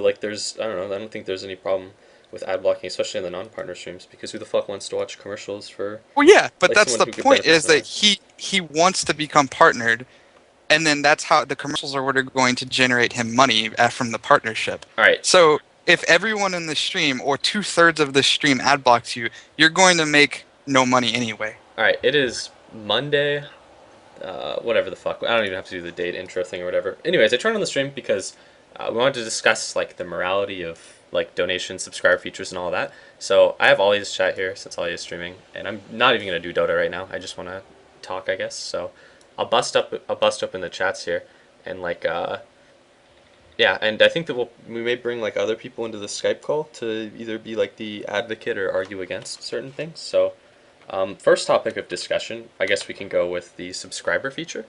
like there's I don't know, I don't think there's any problem with ad blocking, especially in the non-partner streams, because who the fuck wants to watch commercials for Well, yeah, but like that's someone the who could point benefit is from that that? he wants to become partnered, and then that's how the commercials are what are going to generate him money from the partnership. All right, So if everyone in the stream or two-thirds of the stream ad blocks you, you're going to make no money anyway. all right. It is Monday, whatever the fuck. I don't even have to do the date intro thing or whatever. Anyways, I turned on the stream because we wanted to discuss like the morality of like donation, subscribe features, and all that. So I have Ollie's chat here since Ollie is streaming, and I'm not even gonna do Dota right now. I just want to talk, I guess. So I'll bust open the chats here, and like yeah, and I think that we may bring like other people into the Skype call to either be like the advocate or argue against certain things. So first topic of discussion, I guess we can go with the subscriber feature.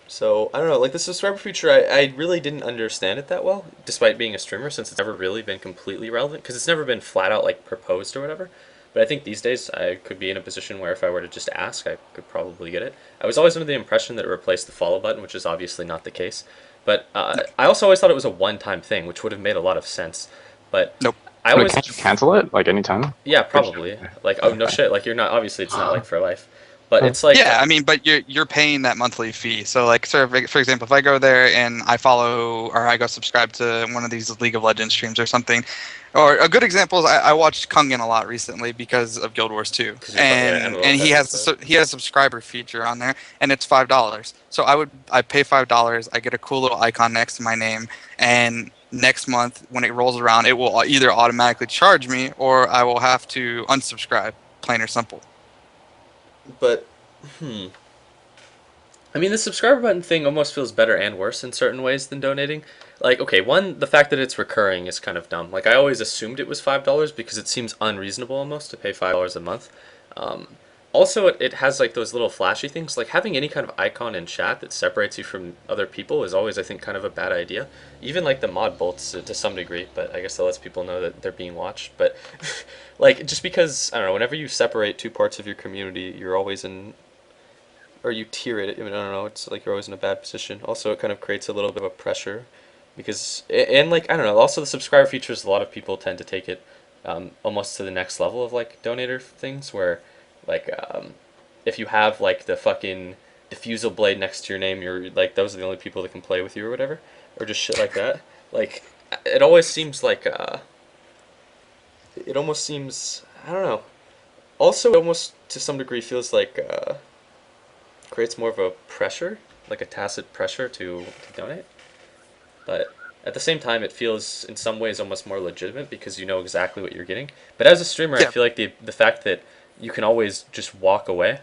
So I don't know, like the subscriber feature, I really didn't understand it that well, despite being a streamer, since it's never really been completely relevant, because it's never been flat out like proposed or whatever. But I think these days I could be in a position where if I were to just ask, I could probably get it. I was always under the impression that it replaced the follow button, which is obviously not the case. But I also always thought it was a one-time thing, which would have made a lot of sense. But Nope. I Wait, always, can't you cancel it like anytime? yeah, Which, probably. Like, oh no okay. shit, like you're not, obviously it's not like for life. But it's like, Yeah, I mean, but you're paying that monthly fee. So like, sort of, for example, if I go there and I follow or I go subscribe to one of these League of Legends streams or something, or a good example is I watched Kungen a lot recently because of Guild Wars 2, because you're fucking and MMO and he fed and has stuff. he has a subscriber feature on there, and it's $5. So I pay $5, I get a cool little icon next to my name, and next month when it rolls around, it will either automatically charge me or I will have to unsubscribe, plain or simple. But, hmm. I mean, the subscriber button thing almost feels better and worse in certain ways than donating. Like, okay, one, the fact that it's recurring is kind of dumb. Like, I always assumed it was $5 because it seems unreasonable almost to pay $5 a month. Um, Also, it has like those little flashy things. Like having any kind of icon in chat that separates you from other people is always, I think, kind of a bad idea. Even like the mod bolts to some degree, but I guess that lets people know that they're being watched. But like, just because I don't know, whenever you separate two parts of your community, you're always in, or you tier it. I mean, I don't know. It's like you're always in a bad position. Also, it kind of creates a little bit of a pressure because, and like I don't know. Also, the subscriber features, a lot of people tend to take it almost to the next level of like donator things where like if you have like the fucking diffusal blade next to your name, you're like those are the only people that can play with you or whatever, or just shit like that. Like it always seems like it almost seems I don't know. Also, it almost to some degree feels like creates more of a pressure, like a tacit pressure to donate. But at the same time, it feels in some ways almost more legitimate because you know exactly what you're getting. But as a streamer, I Yeah, feel like the fact that you can always just walk away.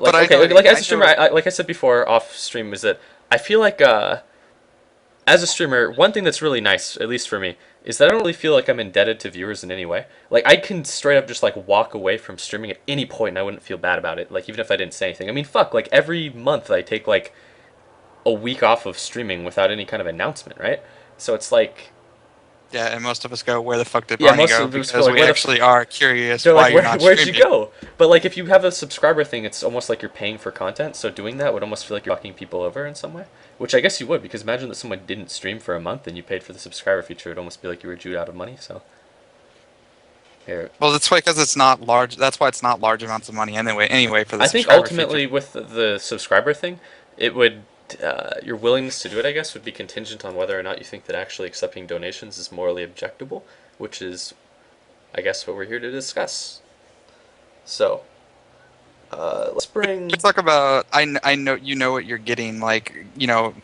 but Like okay, like as I a streamer, know. like I said before off stream, is that I feel like as a streamer, one thing that's really nice, at least for me, is that I don't really feel like I'm indebted to viewers in any way. Like I can straight up just like walk away from streaming at any point and I wouldn't feel bad about it. Like even if I didn't say anything. I mean, fuck. Like every month I take like a week off of streaming without any kind of announcement, right? So it's like, Yeah, and most of us go, where the fuck did yeah, Barney most go? of us go Because like, we where the actually are curious they're why like, you're not where'd you streaming. go? But like, if you have a subscriber thing, it's almost like you're paying for content. So doing that would almost feel like you're fucking people over in some way. Which I guess you would, because imagine that someone didn't stream for a month and you paid for the subscriber feature. It'd almost be like you were Jewed out of money. So here, Well, that's why because it's not large. That's why it's not large amounts of money anyway. Anyway, for the I think subscriber feature. ultimately with the subscriber thing, it would your willingness to do it, I guess, would be contingent on whether or not you think that actually accepting donations is morally objectable, which is, I guess, what we're here to discuss. So, let's bring. Let's talk about. I know you know what you're getting. Like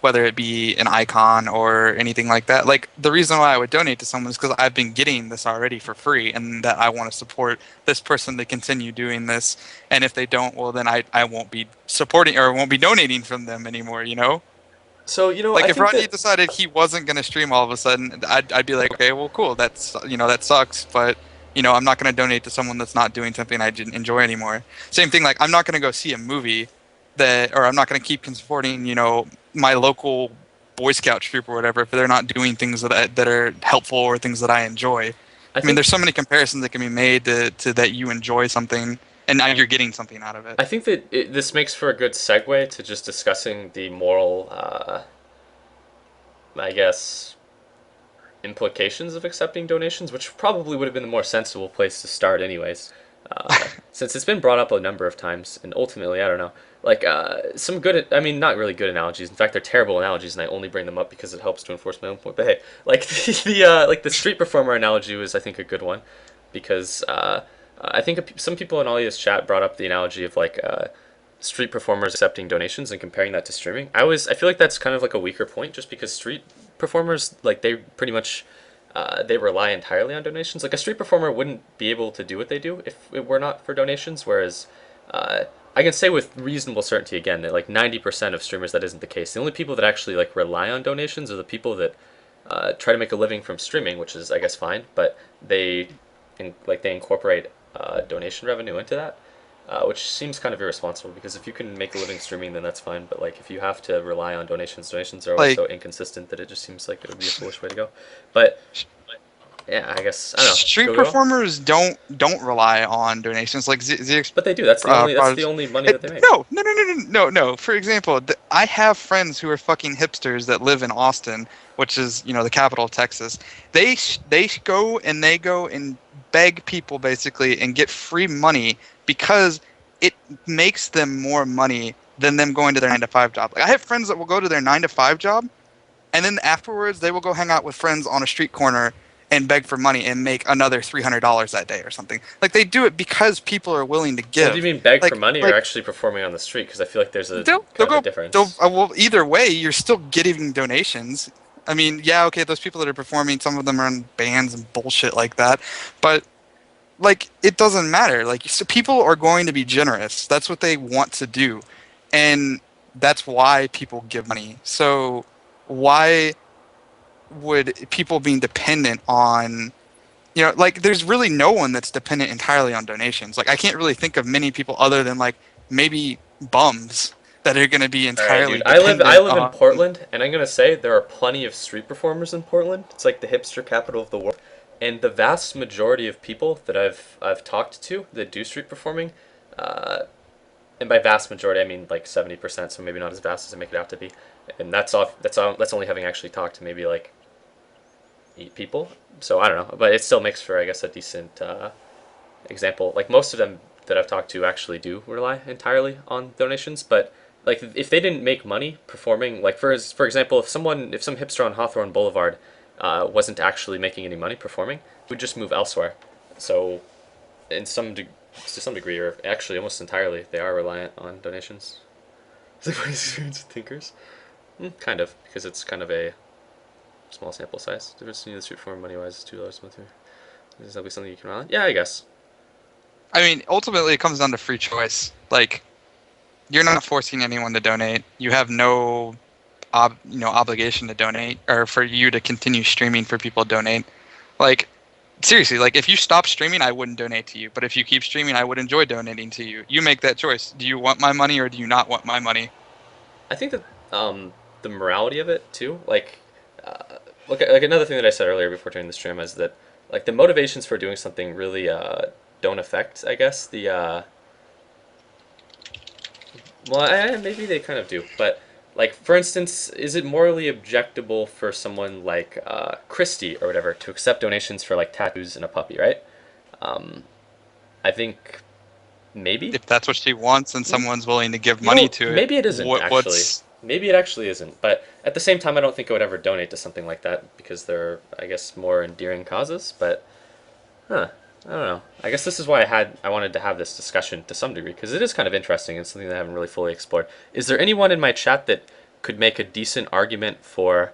whether it be an icon or anything like that. Like the reason why I would donate to someone is because I've been getting this already for free, and that I want to support this person to continue doing this. And if they don't, well, then I won't be supporting or won't be donating from them anymore. So Like I if think Rodney that decided he wasn't going to stream all of a sudden, I'd be like, okay, well, cool. That's that sucks, but I'm not going to donate to someone that's not doing something I didn't enjoy anymore. Same thing, like I'm not going to go see a movie or I'm not going to keep supporting my local Boy Scout troop or whatever if they're not doing things that are helpful or things that I enjoy. I I mean, think there's so many comparisons that can be made to that you enjoy something and now you're getting something out of it. I think that this makes for a good segue to just discussing the moral I guess, implications of accepting donations, which probably would have been the more sensible place to start, anyways. Since it's been brought up a number of times, and ultimately, I don't know, like some good, I mean, not really good analogies. In fact, they're terrible analogies, and I only bring them up because it helps to enforce my own point. But hey, like like the street performer analogy was, I think, a good one, because I think some people in Alia's chat brought up the analogy of like street performers accepting donations and comparing that to streaming. I feel like that's kind of like a weaker point, just because street performers, like, they pretty much they rely entirely on donations. Like, a street performer wouldn't be able to do what they do if it were not for donations. Whereas uh, I can say with reasonable certainty again that like 90% of streamers that isn't the case. The only people that actually like rely on donations are the people that try to make a living from streaming, which is, I guess, fine, but they incorporate donation revenue into that, which seems kind of irresponsible, because if you can make a living streaming, then that's fine. But like, if you have to rely on donations are always Like so inconsistent that it just seems like it would be a foolish way to go. But yeah, I guess I don't know. street Go. performers don't rely on donations. Like ZX But they do. That's the Prodigy. only money that they make. No. For example, I have friends who are fucking hipsters that live in Austin, which is the capital of Texas. They go and beg people basically and get free money because it makes them more money than them going to their 9 to 5 job. Like, I have friends that will go to their 9 to 5 job, and then afterwards they will go hang out with friends on a street corner and beg for money and make another $300 that day or something. Like, they do it because people are willing to Well, do you give. mean beg for Like money or like actually performing on the street? Because I feel like there's a they'll kind of a go difference. well, either way you're still getting donations. I mean, yeah, okay, those people that are performing, some of them are in bands and bullshit like that, but like, it doesn't matter. Like, so people are going to be generous. That's what they want to do, and that's why people give money. So why would people being dependent on, like, there's really no one that's dependent entirely on donations. Like, I can't really think of many people other than like maybe bums that are going to be All right, entirely dude. I dependent live in on. Portland, and I'm gonna say there are plenty of street performers in Portland. It's like the hipster capital of the world, and the vast majority of people that I've talked to that do street performing, uh, and by vast majority I mean like 70%. So maybe not as vast as I make it out to be, and that's only having actually talked to maybe like 8 people. So I don't know, but it still makes for, I guess, a decent example. Like, most of them that I've talked to actually do rely entirely on donations, but like, if they didn't make money performing, like, for example, if some hipster on Hawthorne Boulevard wasn't actually making any money performing, would just move elsewhere. So in to some degree, or actually almost entirely, they are reliant on donations. Is it my experience with Tinkers? Kind of, because it's kind of a small sample size. The difference between the street performer money wise is $2 a month. Is that be something you can rely on? Yeah, I guess. I mean, ultimately, it comes down to free choice. Like, you're not forcing anyone to donate. You have no obligation to donate, or for you to continue streaming for people to donate. Like, seriously, like, if you stop streaming, I wouldn't donate to you. But if you keep streaming, I would enjoy donating to you. You make that choice. Do you want my money or do you not want my money? I think that the morality of it too, like another thing that I said earlier before joining the stream, is that like the motivations for doing something really don't affect, I guess, the well, maybe they kind of do, but like, for instance, is it morally objectable for someone like Christy or whatever to accept donations for like tattoos and a puppy, right? Um, I think maybe. If that's what she wants and someone's willing to give You money know, to it, maybe it isn't actually. what's Maybe it actually isn't. But at the same time, I don't think I would ever donate to something like that, because they're, I guess, more endearing causes. But I don't know. I guess this is why I wanted to have this discussion to some degree, because it is kind of interesting and something that I haven't really fully explored. Is there anyone in my chat that could make a decent argument for?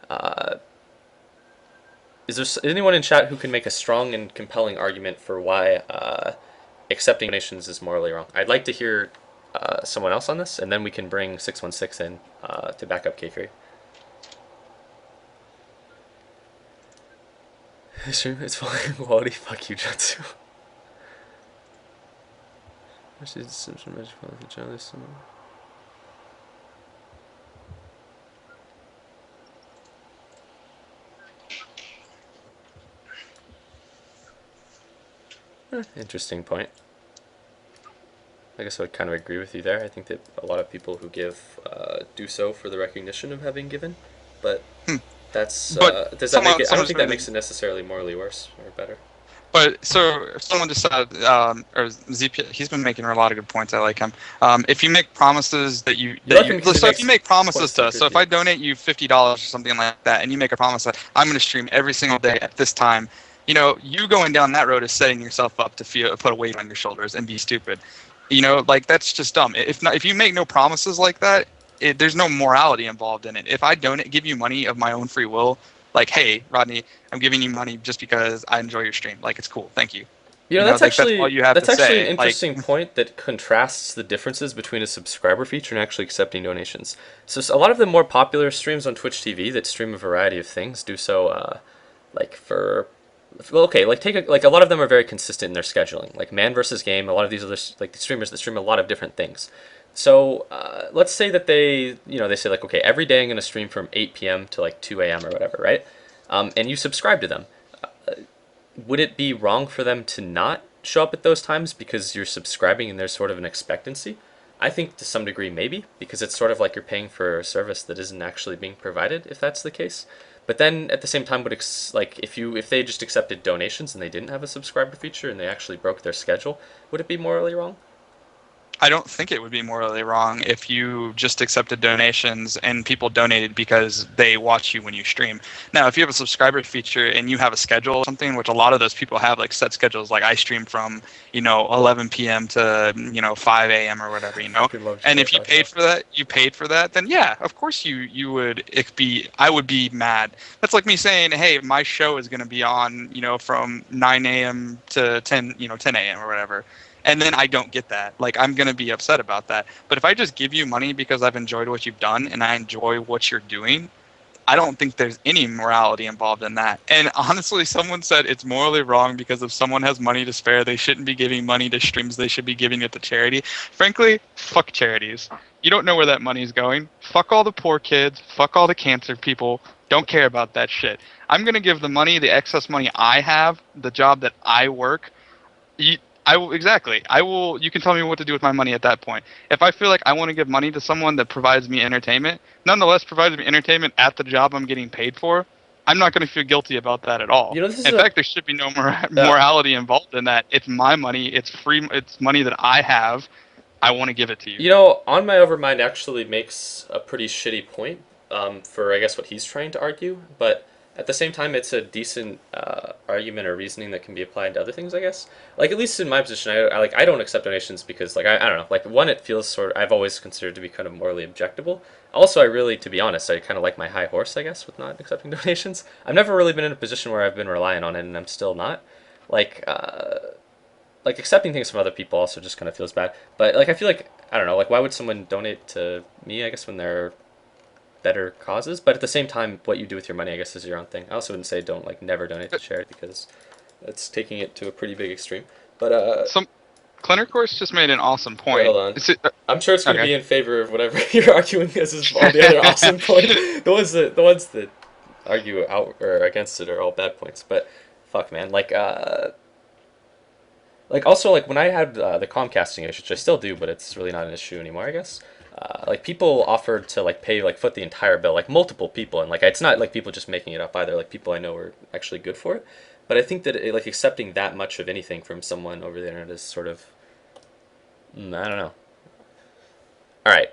Uh, is there anyone in chat who can make a strong and compelling argument for why accepting donations is morally wrong? I'd like to hear someone else on this, and then we can bring 616 in to back up K3. It's falling quality. Fuck you, Jutsu. Interesting point. I guess I would kind of agree with you there. I think that a lot of people who give do so for the recognition of having given. But Hmm. that's But does that make it? I don't someone just think that made makes an it necessarily morally worse or better. But so someone just said, or ZP, he's been making a lot of good points. I like him. If you make promises You like him because he so if you makes make promises points that to us, agree so with if you. I donate you $50 or something like that, and you make a promise that I'm going to stream every single day at this time, you going down that road is setting yourself up to put a weight on your shoulders and be stupid. Like that's just dumb. If not, if you make no promises like that, there's no morality involved in it. If I give you money of my own free will, like, hey, Rodney, I'm giving you money just because I enjoy your stream. Like, it's cool. Thank you. You know, Like that's all you have to that's actually an say. Like, interesting point that contrasts the differences between a subscriber feature and actually accepting donations. So a lot of the more popular streams on Twitch TV that stream a variety of things do so, like for, well, okay, like like a lot of them are very consistent in their scheduling. Like Man versus Game, a lot of these other like the streamers that stream a lot of different things. So let's say that they say like, okay, every day I'm going to stream from 8 p.m. to like 2 a.m. or whatever, right? And you subscribe to them. Would it be wrong for them to not show up at those times because you're subscribing and there's sort of an expectancy? I think to some degree maybe, because it's sort of like you're paying for a service that isn't actually being provided if that's the case. But then at the same time, like if they just accepted donations and they didn't have a subscriber feature and they actually broke their schedule, would it be morally wrong? I don't think it would be morally wrong if you just accepted donations and people donated because they watch you when you stream. Now, if you have a subscriber feature and you have a schedule or something, which a lot of those people have, like set schedules, like I stream from 11 p.m. to 5 a.m. or whatever, Fucking love and Jay if you paid for that, then yeah, of course you would be. I would be mad. That's like me saying, hey, my show is going to be on from 9 a.m. to 10 a.m. or whatever, and then I don't get that. Like, I'm going to be upset about that. But if I just give you money because I've enjoyed what you've done and I enjoy what you're doing, I don't think there's any morality involved in that. And honestly, someone said it's morally wrong because if someone has money to spare, they shouldn't be giving money to streams. They should be giving it to charity. Frankly, fuck charities. You don't know where that money's going. Fuck all the poor kids. Fuck all the cancer people. Don't care about that shit. I'm going to give the money, the excess money I have, the job that I work. I will exactly. I will. You can tell me what to do with my money at that point. If I feel like I want to give money to someone that provides me entertainment, nonetheless provides me entertainment at the job I'm getting paid for, I'm not going to feel guilty about that at all. This is In a fact, there should be no uh, morality involved in that. It's my money. It's free. It's money that I have. I want to give it to you. On my overmind actually makes a pretty shitty point for I guess what he's trying to argue, but at the same time, it's a decent argument or reasoning that can be applied to other things. I guess, like at least in my position, I don't accept donations because I don't know, like one, it feels sort of, I've always considered to be kind of morally objectable. Also, I really, to be honest, I kind of like my high horse, I guess, with not accepting donations. I've never really been in a position where I've been relying on it, and I'm still not. Like, like accepting things from other people also just kind of feels bad. But like I feel like I don't know, like why would someone donate to me? I guess when they're better causes. But at the same time, what you do with your money, I guess, is your own thing. I also wouldn't say don't like never donate to charity because that's taking it to a pretty big extreme. But Some Clinner Course just made an awesome wait, point. hold on. I'm sure it's going to Okay. be in favor of whatever you're arguing as is all the other awesome points. The ones that argue out or against it are all bad points. But fuck, man, like also like when I had the Comcasting issue, which I still do, but it's really not an issue anymore, I guess. Like people offered to like pay like foot the entire bill, like multiple people, and like it's not like people just making it up either. Like people I know are actually good for it. But I think that like accepting that much of anything from someone over the internet is sort of I don't know. All right,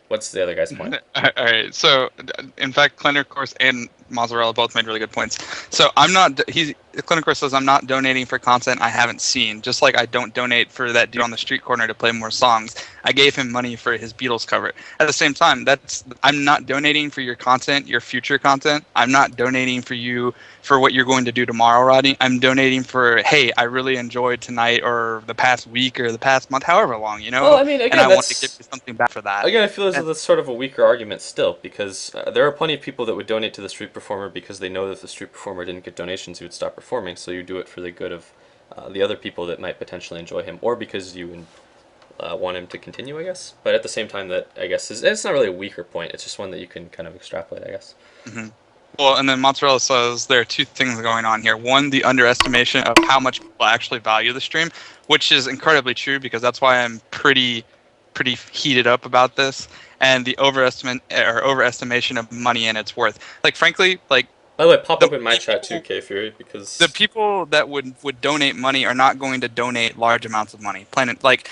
what's the other guy's point? All right. So, in fact, Clinner Course and Mozzarella both made really good points. So, I'm not. Clinner Course says I'm not donating for content I haven't seen. Just like I don't donate for that dude on the street corner to play more songs. I gave him money for his Beatles cover. At the same time, I'm not donating for your content, your future content. I'm not donating for you for what you're going to do tomorrow, Rodney. I'm donating for, hey, I really enjoyed tonight or the past week or the past month, however long, Well, I mean, and again, I want to give that's you something back for that. again, I feel as though And that's sort of a weaker argument still, because there are plenty of people that would donate to the street performer because they know that if the street performer didn't get donations, he would stop performing. So you do it for the good of the other people that might potentially enjoy him, or because you want him to continue, I guess. But at the same time, that I guess it's not really a weaker point. It's just one that you can kind of extrapolate, I guess. hmm Well, and then Mozzarella says there are two things going on here. One, the underestimation of how much people actually value the stream, which is incredibly true because that's why I'm pretty heated up about this and the overestimation of money and its worth. Like frankly, like By the way, pop the up in my chat too, people K Fury, the because people that would donate money are not going to donate large amounts of money. Planet like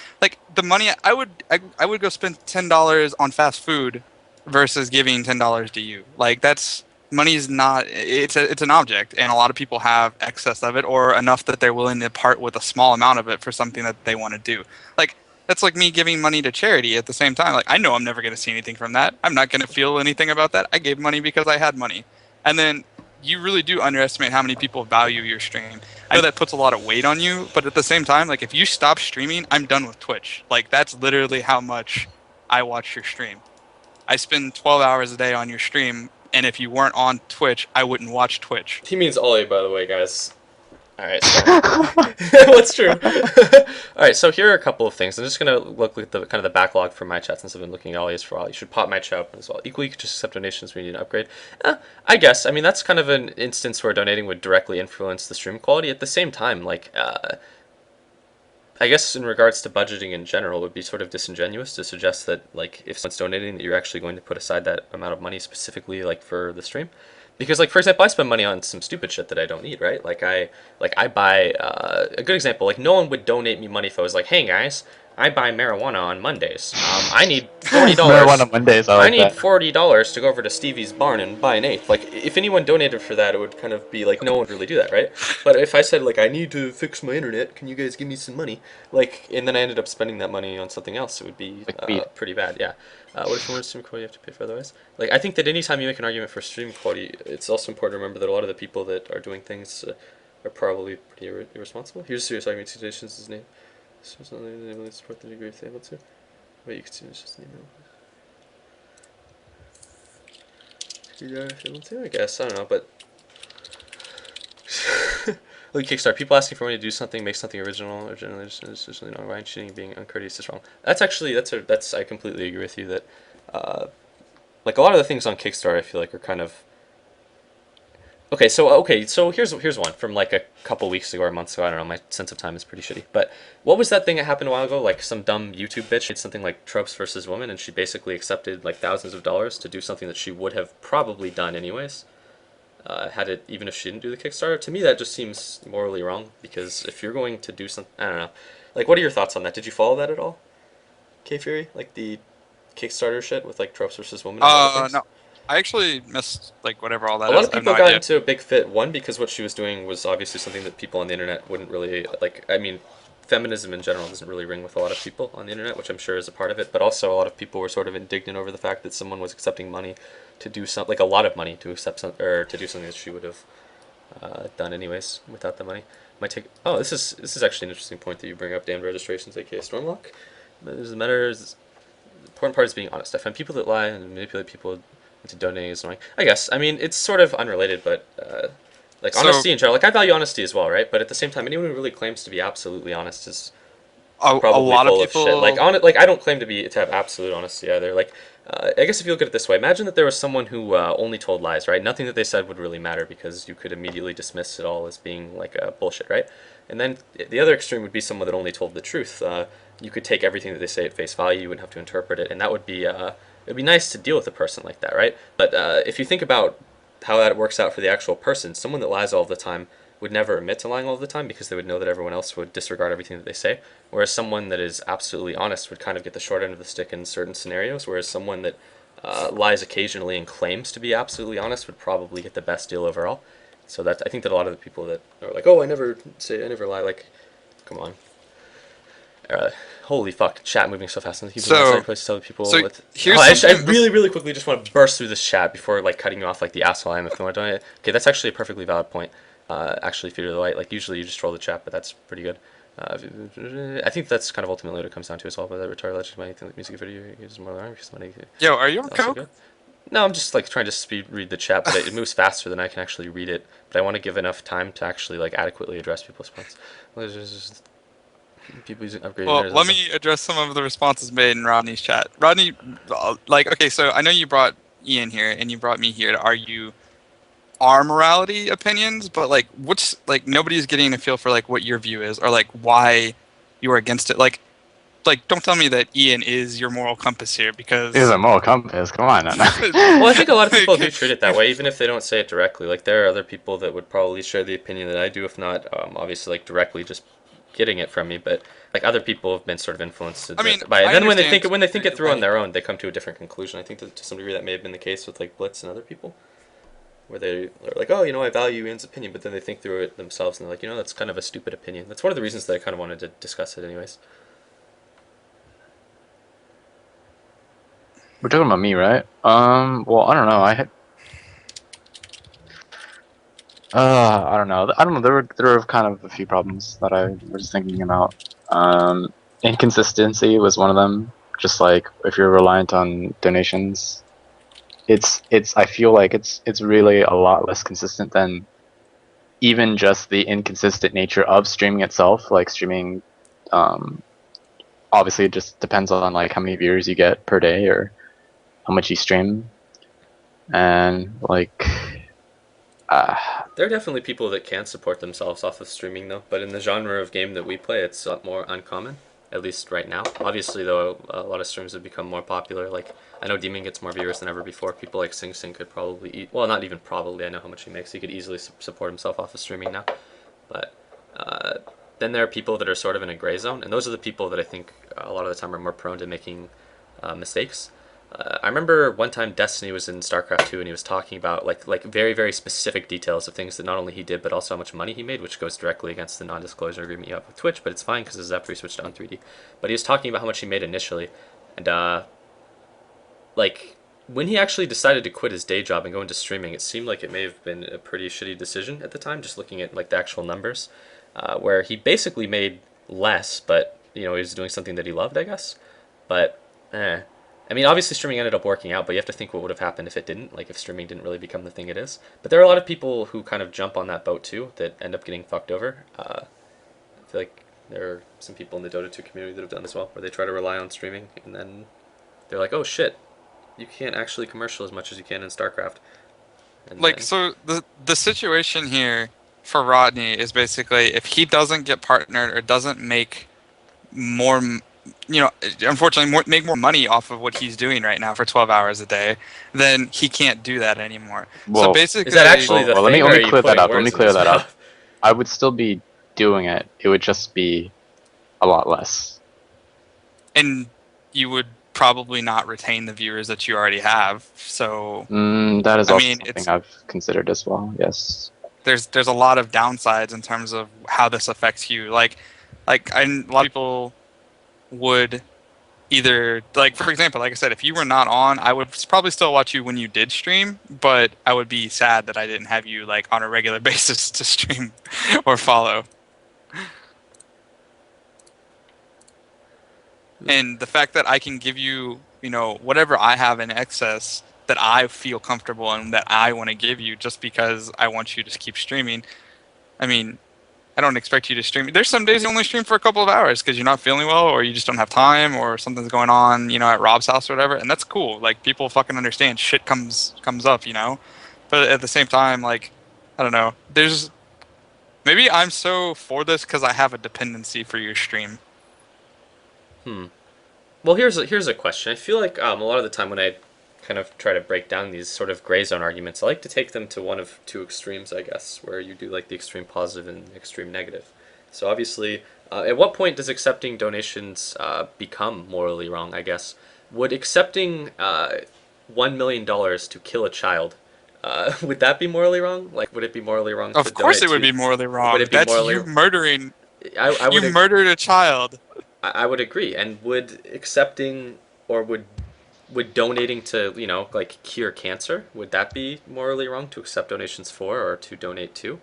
the money I would go spend $10 on fast food versus giving $10 to you. Like that's money is not it's an object, and a lot of people have excess of it or enough that they're willing to part with a small amount of it for something that they want to do. Like that's like me giving money to charity at the same time. Like I know I'm never going to see anything from that. I'm not going to feel anything about that. I gave money because I had money. And then you really do underestimate how many people value your stream. I know that puts a lot of weight on you, but at the same time, like if you stop streaming, I'm done with Twitch. Like that's literally how much I watch your stream. I spend 12 hours a day on your stream, and if you weren't on Twitch, I wouldn't watch Twitch. he means Ollie, by the way, guys. All right, so what's true? All right, so here are a couple of things. I'm just gonna look at the kind of the backlog for my chat since I've been looking at Ollie's for a while. You should pop my chat open as well. Equally, you could just accept donations when you need an upgrade. I guess. I mean, that's kind of an instance where donating would directly influence the stream quality. At the same time, like, I guess in regards to budgeting in general, it would be sort of disingenuous to suggest that, like, if someone's donating, that you're actually going to put aside that amount of money specifically, like, for the stream. Because, like, for example, I spend money on some stupid shit that I don't need, right? I buy a good example. Like, no one would donate me money if I was like, hey guys, I buy marijuana on Mondays. I need $40. Marijuana Mondays, I I like need that. $40 to go over to Stevie's barn and buy an eighth. Like, if anyone donated for that, it would kind of be like, no one would really do that, right? But if I said, like, I need to fix my internet, can you guys give me some money? Like, and then I ended up spending that money on something else, it would be Like pretty bad, yeah. What if you want to stream quality, you have to pay for otherwise? Like, I think that anytime you make an argument for stream quality, it's also important to remember that a lot of the people that are doing things are probably pretty irresponsible. Here's a serious argument. Citations his name. So it's not able to support the degree if they're able to. Wait, you can see it's just an email. If you're able to, I guess. I don't know, but look, Kickstarter. People asking for money to do something, make something original, or generally just really not right. Cheating, being uncourteous is wrong. That's actually that's I completely agree with you that like a lot of the things on Kickstarter, I feel like are kind of okay. So here's one from like a couple weeks ago or months ago. I don't know. My sense of time is pretty shitty. But what was that thing that happened a while ago? Like some dumb YouTube bitch made something like Tropes versus Women, and she basically accepted like thousands of dollars to do something that she would have probably done anyways. Had it even if she didn't do the Kickstarter. To me, that just seems morally wrong because if you're going to do something, I don't know. Like, what are your thoughts on that? Did you follow that at all, K Fury? Like the Kickstarter shit with like Tropes versus Women and other things? No, I actually missed like whatever all that A lot is. of I have no people got idea. into a big fit. One, because what she was doing was obviously something that people on the internet wouldn't really like. I mean, feminism in general doesn't really ring with a lot of people on the internet, which I'm sure is a part of it. But also, a lot of people were sort of indignant over the fact that someone was accepting money to do something, like a lot of money to accept some, or to do something that she would have done anyways without the money. Might take. Oh, this is actually an interesting point that you bring up. Damned registrations, aka Stormlock. The matter is, the important part is being honest. I find people that lie and manipulate people into donating is annoying. I guess. I mean, it's sort of unrelated, but like So honesty in general. Like I value honesty as well, right? But at the same time, anyone who really claims to be absolutely honest is a probably lot of full of shit. Like people. like I don't claim to have absolute honesty either. Like I guess if you look at it this way, imagine that there was someone who only told lies, right? Nothing that they said would really matter because you could immediately dismiss it all as being like bullshit, right? And then the other extreme would be someone that only told the truth. You could take everything that they say at face value. You wouldn't have to interpret it, and that would be it'd be nice to deal with a person like that, right? But if you think about how that works out for the actual person, someone that lies all the time would never admit to lying all the time because they would know that everyone else would disregard everything that they say. Whereas someone that is absolutely honest would kind of get the short end of the stick in certain scenarios. Whereas someone that lies occasionally and claims to be absolutely honest would probably get the best deal overall. So that I think that a lot of the people that are like, oh, I never lie, like, come on. Holy fuck, chat moving so fast. And people So place to tell people so what. here's Oh, I something. really, really quickly just want to burst through this chat before like cutting you off like the asshole I am if they want to donate. Okay, that's actually a perfectly valid point. Actually, Fear to the Light. Like usually you just troll the chat, but that's pretty good. I think that's kind of ultimately what it comes down to as well. But that retarded legend money thing like music video uses more than because money. Yo, are you on Also coke? good. No, I'm just like trying to speed read the chat, but it moves faster than I can actually read it. But I want to give enough time to actually like adequately address people's points. People using upgrading Well, theirs let also. me address some of the responses made in Rodney's chat. Rodney, like, okay, so I know you brought Ian here and you brought me here to argue our morality opinions, but like, what's like nobody's getting a feel for like what your view is or like why you are against it. Like like, don't tell me that Ian is your moral compass here, It is a because moral compass. Come on, now. Well, I think a lot of people do like, treat it that way, even if they don't say it directly. Like there are other people that would probably share the opinion that I do, if not obviously like directly just getting it from me. But like other people have been sort of influenced I mean, by it. And I then understand when they where think it you're through on right. their own, they come to a different conclusion. I think that to some degree that may have been the case with like Blitz and other people, where they are like, oh, I value Ian's opinion, but then they think through it themselves and they're like, that's kind of a stupid opinion. That's one of the reasons that I kind of wanted to discuss it, anyways. We're talking about me, right? Well, I don't know. I don't know. I don't know. There were kind of a few problems that I was thinking about. Inconsistency was one of them. Just like if you're reliant on donations, it's. I feel like it's really a lot less consistent than even just the inconsistent nature of streaming itself. Like streaming, um, obviously it just depends on like how many viewers you get per day or how much you stream, and like. Uh, There are definitely people that can support themselves off of streaming, though. But in the genre of game that we play, it's a lot more uncommon, at least right now. Obviously, though, a lot of streams have become more popular. Like, I know Demon gets more viewers than ever before. People like Sing Sing could probably well, not even probably. I know how much he makes. He could easily support himself off of streaming now. But uh, then there are people that are sort of in a gray zone, and those are the people that I think a lot of the time are more prone to making mistakes. I remember one time Destiny was in StarCraft 2 and he was talking about like very very specific details of things that not only he did but also how much money he made, which goes directly against the non-disclosure agreement you have with Twitch, but it's fine because this is after he switched to on 3D. But he was talking about how much he made initially, and like when he actually decided to quit his day job and go into streaming, it seemed like it may have been a pretty shitty decision at the time, just looking at like the actual numbers, where he basically made less, but he was doing something that he loved, I guess. But I mean, obviously streaming ended up working out, but you have to think what would have happened if it didn't, like if streaming didn't really become the thing it is. But there are a lot of people who kind of jump on that boat too that end up getting fucked over. I feel like there are some people in the Dota 2 community that have done this well, where they try to rely on streaming and then they're like, oh shit, you can't actually commercial as much as you can in StarCraft. And Like, then, so the situation here for Rodney is basically if he doesn't get partnered or doesn't make more, unfortunately, make more money off of what he's doing right now for 12 hours a day, then he can't do that anymore. So well, is that basically, actually the let me thing, let or are me you clear that putting up. Let me words in clear his that up. mouth? I would still be doing it. It would just be a lot less. and you would probably not retain the viewers that you already have. So, That is I also mean, something I've considered as well. Yes. there's a lot of downsides in terms of how this affects you. A lot of people would either, like, for example, like I said, if you were not on, I would probably still watch you when you did stream, but I would be sad that I didn't have you like on a regular basis to stream or follow. And the fact that I can give you, whatever I have in excess that I feel comfortable and that I want to give you just because I want you to keep streaming. I mean, I don't expect you to stream. There's some days you only stream for a couple of hours because you're not feeling well or you just don't have time or something's going on, at Rob's house or whatever, and that's cool. Like, people fucking understand shit comes up. But at the same time, like, I don't know. Maybe I'm so for this because I have a dependency for your stream. Hmm. Well, here's a question. I feel like a lot of the time when I kind of try to break down these sort of gray zone arguments, I like to take them to one of two extremes, I guess, where you do like the extreme positive and the extreme negative. So obviously, at what point does accepting donations become morally wrong? I guess would accepting $1 million to kill a child would that be morally wrong? Like, would it be morally wrong to Of course, donate it would to? be morally Would wrong. it be That's morally? you murdering. I You would murdered a child. I would agree. And would accepting or would donating to like cure cancer, would that be morally wrong to accept donations for or to donate to?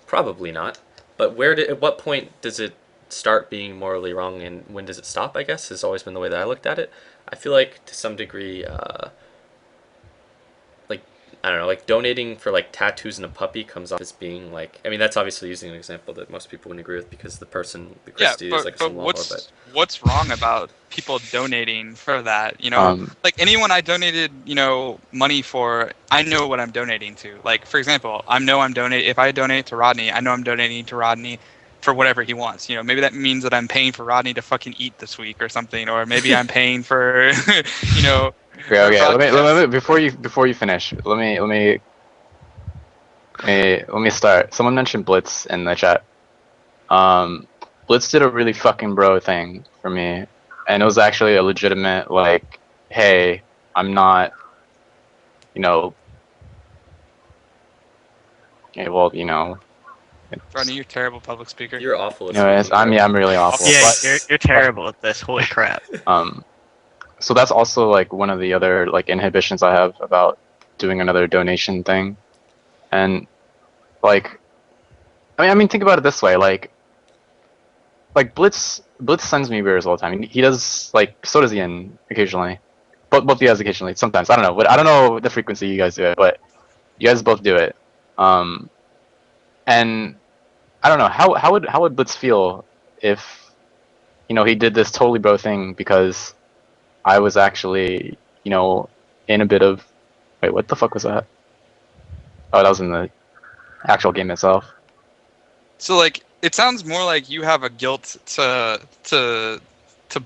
Probably not. But at what point does it start being morally wrong, and when does it stop? I guess has always been the way that I looked at it. I feel like to some degree, like I don't know, like donating for like tattoos and a puppy comes off as being like, I mean, that's obviously using an example that most people wouldn't agree with because the person, the Yeah, Christie, is but like but some law whore, but what's wrong about people donating for that? Um, Like anyone I donated, money for, I know what I'm donating to. Like, for example, I know I'm donating. If I donate to Rodney, I know I'm donating to Rodney for whatever he wants. You know, maybe that means that I'm paying for Rodney to fucking eat this week or something, or maybe I'm paying for, you know, Okay, our okay. Let podcast. me before you finish. Let me start. Someone mentioned Blitz in the chat. Um, Blitz did a really fucking bro thing for me, and it was actually a legitimate like, hey, I'm not, you know, yeah, well, Rodney, you're a terrible public speaker. You're awful at anyways, speaking, bro. I'm really awful, Yeah, but you're terrible at this. Holy crap. um, so that's also like one of the other like inhibitions I have about doing another donation thing, and like, I mean, think about it this way, like Blitz sends me beers all the time. He does like so does Ian occasionally, but both of you guys occasionally. Sometimes I don't know, but I don't know the frequency you guys do it, but you guys both do it. And I don't know how would Blitz feel if he did this totally bro thing because I was actually in a bit of wait, what the fuck was that? Oh, that was in the actual game itself. So like, it sounds more like you have a guilt to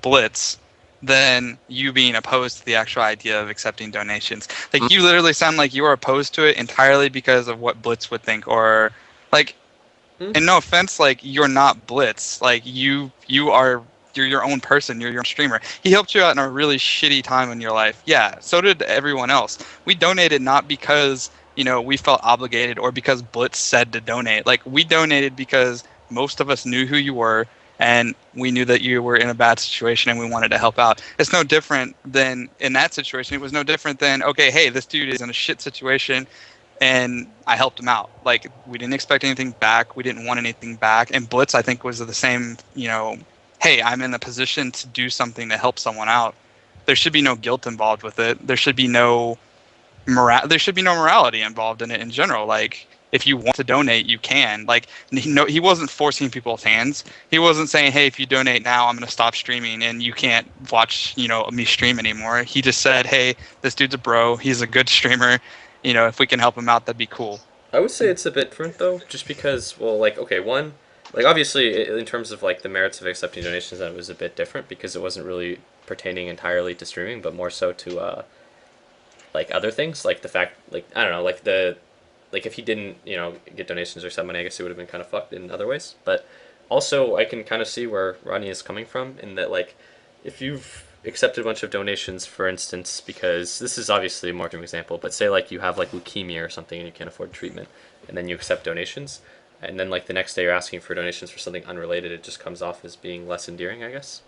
Blitz than you being opposed to the actual idea of accepting donations. Like, you literally sound like you are opposed to it entirely because of what Blitz would think, or like, and no offense, like, you're not Blitz. Like, you're your own person. You're your own streamer. He helped you out in a really shitty time in your life. Yeah, so did everyone else. We donated not because we felt obligated or because Blitz said to donate. Like, we donated because most of us knew who you were and we knew that you were in a bad situation and we wanted to help out. It's no different than in that situation. It was no different than, okay, hey, this dude is in a shit situation and I helped him out. Like, we didn't expect anything back. We didn't want anything back. And Blitz, I think, was the same, hey, I'm in a position to do something to help someone out. There should be no guilt involved with it. There should be no morality involved in it in general. Like, if you want to donate, you can. Like, he wasn't forcing people's hands. He wasn't saying, hey, if you donate now, I'm going to stop streaming and you can't watch, me stream anymore. He just said, hey, this dude's a bro. He's a good streamer. If we can help him out, that'd be cool. I would say it's a bit different though, just because, well, like, okay, one, like, obviously in terms of like the merits of accepting donations, that was a bit different because it wasn't really pertaining entirely to streaming, but more so to like other things, like the fact, like, I don't know, like if he didn't get donations or something, I guess it would have been kind of fucked in other ways. But also I can kind of see where Rodney is coming from in that, like, if you've accepted a bunch of donations, for instance, because this is obviously a more extreme example, but say like you have like leukemia or something and you can't afford treatment, and then you accept donations, and then like the next day you're asking for donations for something unrelated, it just comes off as being less endearing, I guess.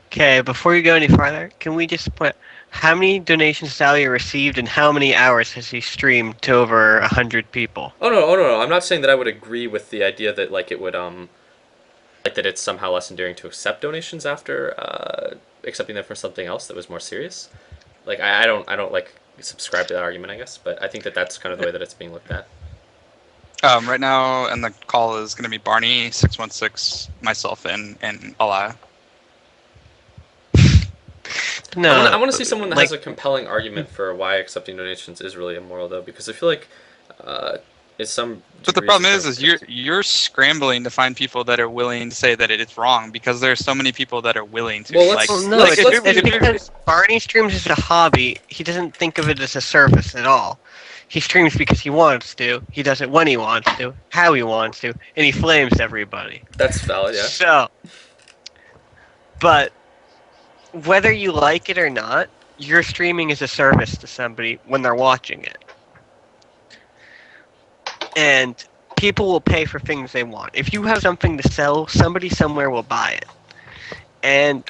Okay, before you go any farther, can we just put how many donations Sally received and how many hours has he streamed to over 100 people? Oh no, I'm not saying that I would agree with the idea that like it would like that it's somehow less endearing to accept donations after accepting them for something else that was more serious. Like, I don't like subscribe to that argument, I guess, but I think that that's kind of the way that it's being looked at. Right now, and the call is going to be Barney 616, myself, and Alaya. No, I want to see someone that like, has a compelling argument for why accepting donations is really immoral, though, because I feel like it's some. But the problem is you're scrambling to find people that are willing to say that it is wrong because there's so many people that are willing to. Well, like, no, like, it's because Barney streams as a hobby. He doesn't think of it as a service at all. He streams because he wants to. He does it when he wants to, how he wants to, and he flames everybody. That's valid, yeah. So, but whether you like it or not, you're streaming as a service to somebody when they're watching it. And people will pay for things they want. If you have something to sell, somebody somewhere will buy it. And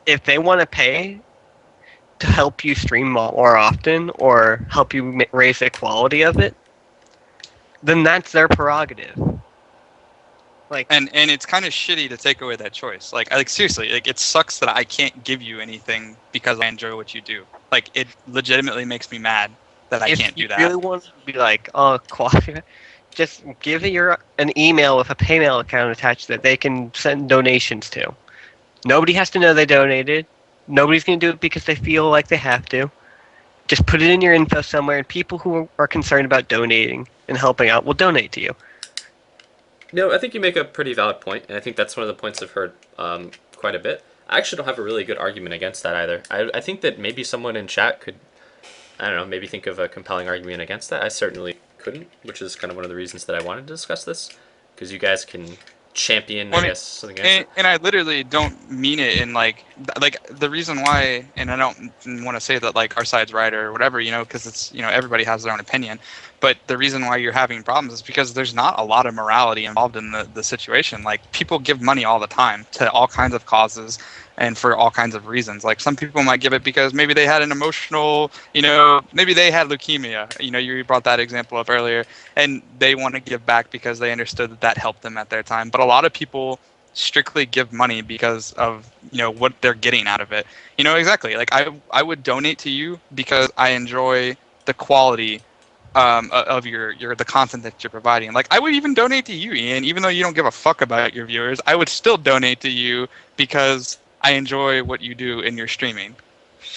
if they want to pay to help you stream more often or help you raise the quality of it, then that's their prerogative. Like, and it's kind of shitty to take away that choice. Like seriously, like, it sucks that I can't give you anything because I enjoy what you do. Like, it legitimately makes me mad that I can't do that. If you really want to be like, oh, quality, just give an email with a PayMail account attached that they can send donations to. Nobody has to know they donated. Nobody's going to do it because they feel like they have to. Just put it in your info somewhere, and people who are concerned about donating and helping out will donate to you. I think you make a pretty valid point, and I think that's one of the points I've heard quite a bit. I actually don't have a really good argument against that either. I think that maybe someone in chat could, I don't know, maybe think of a compelling argument against that. I certainly couldn't, which is kind of one of the reasons that I wanted to discuss this, because you guys can champion, Well, I I mean, guess, something against it. and I literally don't mean it in like the reason why, and I don't want to say that like our side's right or whatever, because it's everybody has their own opinion, but the reason why you're having problems is because there's not a lot of morality involved in the situation. Like people give money all the time to all kinds of causes and for all kinds of reasons. Like some people might give it because maybe they had an emotional, maybe they had leukemia. You brought that example up earlier, and they want to give back because they understood that helped them at their time. But a lot of people strictly give money because of what they're getting out of it. Exactly. Like I would donate to you because I enjoy the quality of your the content that you're providing. Like I would even donate to you, Ian, even though you don't give a fuck about your viewers. I would still donate to you because I enjoy what you do in your streaming.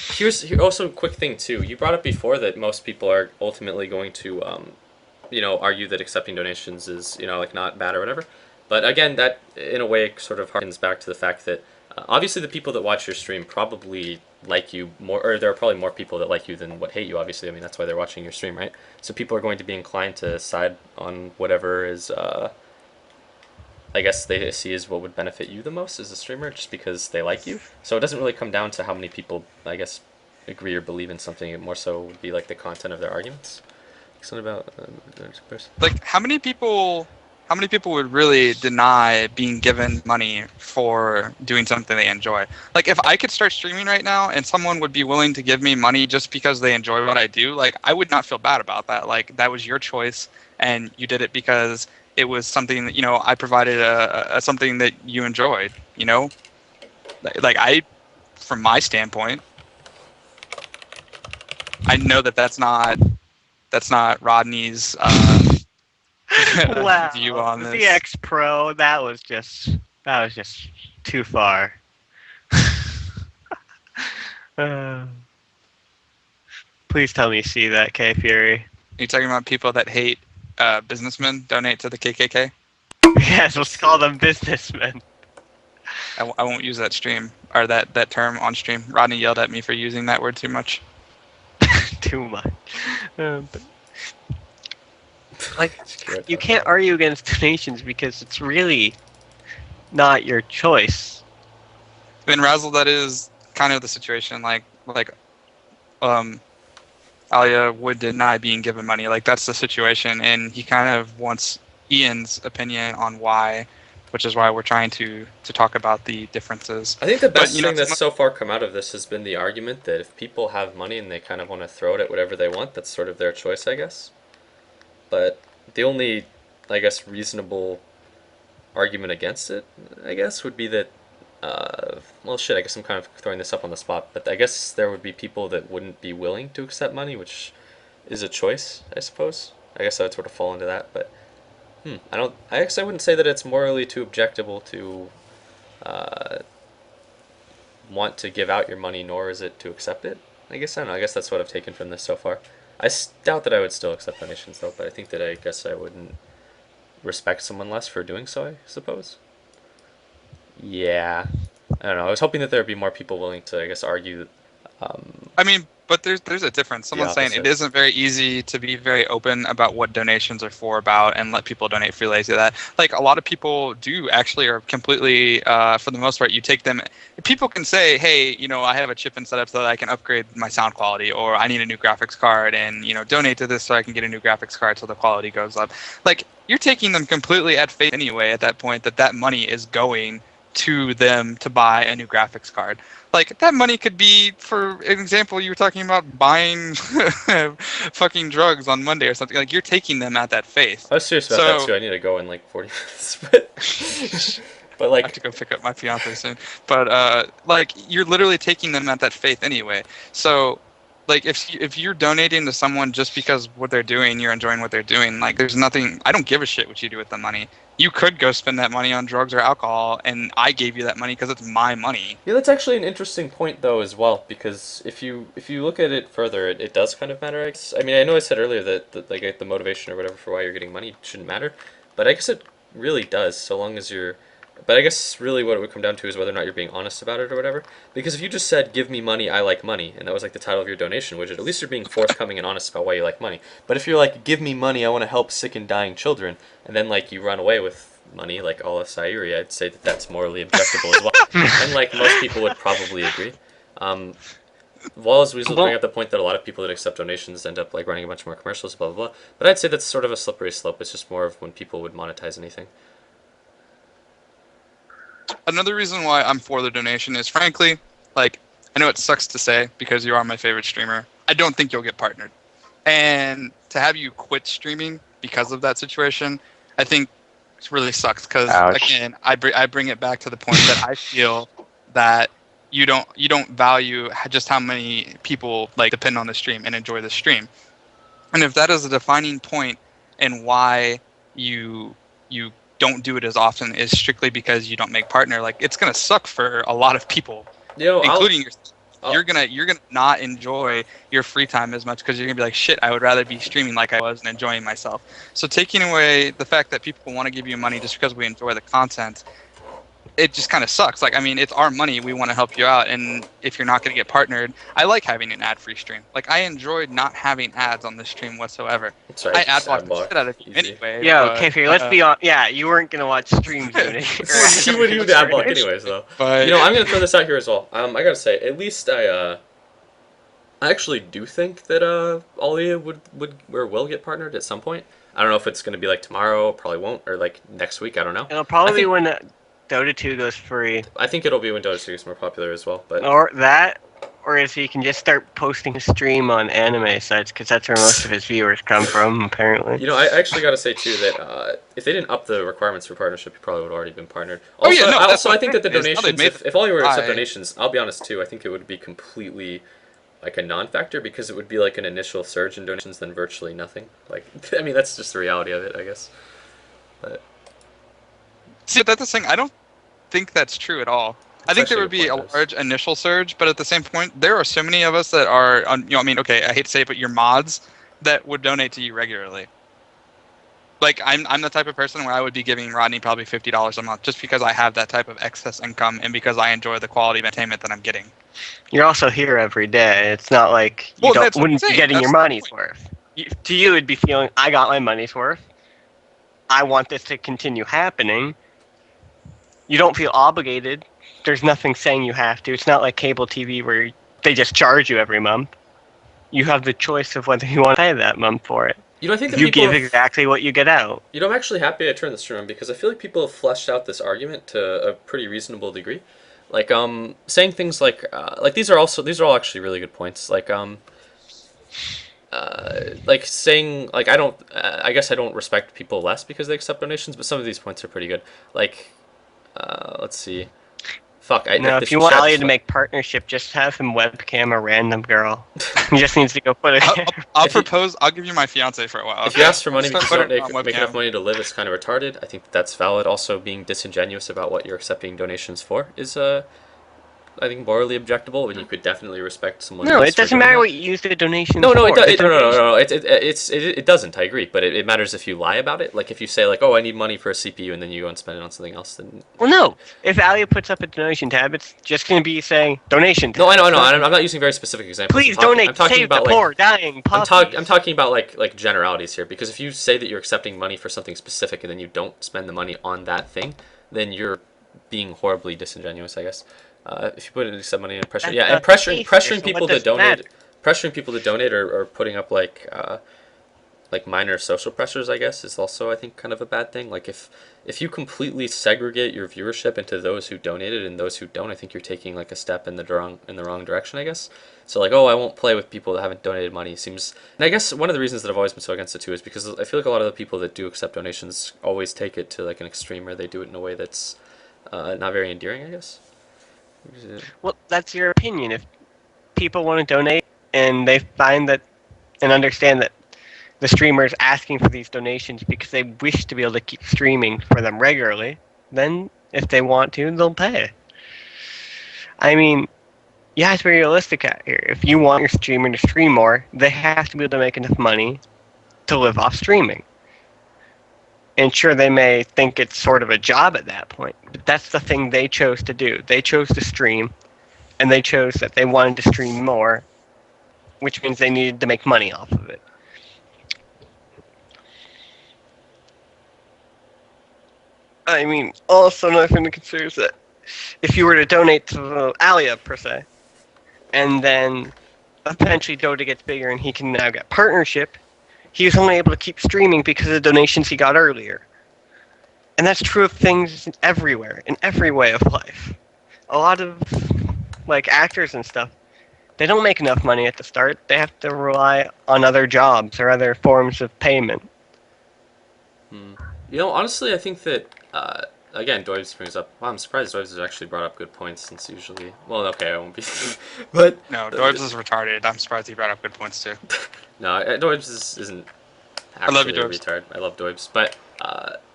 Here's also a quick thing too. You brought up before that most people are ultimately going to, argue that accepting donations is, like not bad or whatever. But again, that in a way sort of harkens back to the fact that obviously the people that watch your stream probably like you more, or there are probably more people that like you than what hate you. Obviously, I mean that's why they're watching your stream, right? So people are going to be inclined to side on whatever is, I guess they see as what would benefit you the most as a streamer, just because they like you. So it doesn't really come down to how many people, I guess, agree or believe in something. It more so would be like the content of their arguments. Something about Like how many people would really deny being given money for doing something they enjoy? Like if I could start streaming right now and someone would be willing to give me money just because they enjoy what I do, like I would not feel bad about that. Like that was your choice and you did it because it was something that I provided a something that you enjoyed. Like I, from my standpoint, I know that that's not Rodney's Wow, view on this. ZX Pro, that was just too far. Uh, please tell me you see that, K Fury. Are you talking about people that hate businessmen donate to the KKK? Yes, let's call them businessmen. I won't use that stream or that term on stream. Rodney yelled at me for using that word too much. Too much. But, like, you can't argue against donations because it's really not your choice. In Razzle, that is kind of the situation. Like Alia would deny being given money. Like that's the situation, and he kind of wants Ian's opinion on why, which is why we're trying to talk about the differences. I think the But best thing that's so far come out of this has been the argument that if people have money and they kind of want to throw it at whatever they want, that's sort of their choice, I guess. But the only, I guess, reasonable argument against it, I guess, would be that, well, shit, I guess I'm kind of throwing this up on the spot, but I guess there would be people that wouldn't be willing to accept money, which is a choice, I suppose. I guess I would sort of fall into that, but I guess I wouldn't say that it's morally too objectable to uh, want to give out your money, nor is it to accept it. I guess I don't know. I guess that's what I've taken from this so far. Doubt that I would still accept donations though, but I think that I guess I wouldn't respect someone less for doing so, I suppose. Yeah, I don't know. I was hoping that there would be more people willing to, I guess, argue. I mean, but there's a difference. Someone's saying it opposite. isn't very easy to be very open about what donations are for about and let people donate freely to that. Like a lot of people do actually are completely, for the most part, you take them. People can say, hey, I have a chip in setup so that I can upgrade my sound quality, or I need a new graphics card, and donate to this so I can get a new graphics card so the quality goes up. Like you're taking them completely at faith anyway. At that point, that money is going to them to buy a new graphics card. Like that money could be, for an example, you were talking about buying fucking drugs on Monday or something. Like you're taking them at that faith. I was serious about that too. I need to go in like 40 minutes, but I have like to go pick up my fiance soon. But like you're literally taking them at that faith anyway. So like if you're donating to someone just because what they're doing, you're enjoying what they're doing. Like there's nothing. I don't give a shit what you do with the money. You could go spend that money on drugs or alcohol, and I gave you that money because it's my money. yeah, that's actually an interesting point though as well, because if you look at it further, it does kind of matter. I guess. I mean, I know I said earlier that like the motivation or whatever for why you're getting money shouldn't matter, but I guess it really does, so long as you're. But I guess really what it would come down to is whether or not you're being honest about it or whatever. Because if you just said, give me money, I like money, and that was like the title of your donation widget, at least you're being forthcoming and honest about why you like money. But if you're like, give me money, I want to help sick and dying children, and then like you run away with money, like all of Sayuri, I'd say that that's morally objectable as well. And like most people would probably agree. Wallace Weasel bring up the point that a lot of people that accept donations end up like running a bunch more commercials, blah blah blah. But I'd say that's sort of a slippery slope. It's just more of when people would monetize anything. Another reason why I'm for the donation is, frankly, like, I know it sucks to say because you are my favorite streamer. I don't think you'll get partnered. And to have you quit streaming because of that situation, I think it really sucks because, again, I bring it back to the point that I feel that you don't value just how many people like depend on the stream and enjoy the stream. And if that is a defining point in why you don't do it as often is strictly because you don't make partner, like, it's gonna suck for a lot of people, including yourself. You're gonna not enjoy your free time as much because you're gonna be like, shit, I would rather be streaming like I was and enjoying myself. So taking away the fact that people want to give you money just because we enjoy the content, it just kind of sucks. Like, I mean, it's our money. We want to help you out. And if you're not going to get partnered, I like having an ad-free stream. Like, I enjoyed not having ads on this stream whatsoever. Sorry, I ad-blocked the shit out of you anyway. Yeah, but, okay, Faye, let's be on. Yeah, you weren't going to watch streams. You would even ad block anyways, though. But, you know, I'm going to throw this out here as well. I got to say, at least I actually do think that Alia would or will get partnered at some point. I don't know if it's going to be like tomorrow, probably won't, or like next week, I don't know. It'll probably be when Dota 2 goes free. I think it'll be when Dota 2 is more popular as well. But or that, or if he can just start posting his stream on anime sites, because that's where most of his viewers come from, apparently. You know, I actually got to say too that if they didn't up the requirements for partnership, he probably would have already been partnered. Also, I think that the donations, if all you were to accept donations, I'll be honest too, I think it would be completely like a non-factor because it would be like an initial surge in donations, then virtually nothing. Like, I mean, that's just the reality of it, I guess. But see, that's the thing. I don't think that's true at all. I think there would be a large initial surge, but at the same point, there are so many of us that are, you know, I mean, okay, I hate to say it, but you're mods that would donate to you regularly. Like, I'm the type of person where I would be giving Rodney probably $50 a month just because I have that type of excess income and because I enjoy the quality of entertainment that I'm getting. You're also here every day. It's not like you wouldn't be getting your money's worth. To you, it'd be feeling, I got my money's worth. I want this to continue happening. You don't feel obligated. There's nothing saying you have to. It's not like cable TV where they just charge you every month. You have the choice of whether you want to pay that month for it. You know, I think that you give exactly what you get out. You know, I'm actually happy I turned this around because I feel like people have fleshed out this argument to a pretty reasonable degree. Like, saying things like these are all actually really good points. Like saying, like, I guess I don't respect people less because they accept donations, but some of these points are pretty good. Like, let's see. Fuck. If you want Alia to make partnership, just have him webcam a random girl. He just needs to go put it. I'll give you my fiance for a while. If you ask for money because you don't make enough money to live, it's kind of retarded. I think that's valid. Also, being disingenuous about what you're accepting donations for is, I think, morally objectable, and you could definitely respect someone. No, it doesn't matter what you use the donation for. No, it doesn't. I agree, but it matters if you lie about it. Like if you say, like, oh, I need money for a CPU, and then you go and spend it on something else. Then well, no. If Alia puts up a donation tab, it's just going to be saying donation tab. No, I know. I'm not using very specific examples. Please donate. I'm talking about the poor, dying puppies. I'm talking about like generalities here, because if you say that you're accepting money for something specific and then you don't spend the money on that thing, then you're being horribly disingenuous, I guess. If you put in some money and pressure, and pressuring people to donate, or putting up like minor social pressures, I guess, is also, I think, kind of a bad thing. Like if you completely segregate your viewership into those who donated and those who don't, I think you're taking like a step in the wrong direction, I guess. So like, oh, I won't play with people that haven't donated money seems, and I guess one of the reasons that I've always been so against it too is because I feel like a lot of the people that do accept donations always take it to like an extreme where they do it in a way that's not very endearing, I guess. Well, that's your opinion. If people want to donate and they find that and understand that the streamer is asking for these donations because they wish to be able to keep streaming for them regularly, then if they want to, they'll pay. I mean, you have to be realistic out here. If you want your streamer to stream more, they have to be able to make enough money to live off streaming. And sure, they may think it's sort of a job at that point, but that's the thing they chose to do. They chose to stream, and they chose that they wanted to stream more, which means they needed to make money off of it. I mean, also another thing to consider is that if you were to donate to Alia, per se, and then eventually Dota gets bigger and he can now get partnership, he was only able to keep streaming because of the donations he got earlier. And that's true of things everywhere, in every way of life. A lot of, like, actors and stuff, they don't make enough money at the start. They have to rely on other jobs or other forms of payment. You know, honestly, I think that, again, Doibs brings up... Wow, I'm surprised Doibs has actually brought up good points, since usually... Well, okay, I won't be... but... No, Doibs is retarded. I'm surprised he brought up good points, too. No, Doibs isn't actually love you, a Doibs. retard. I love Doibs. But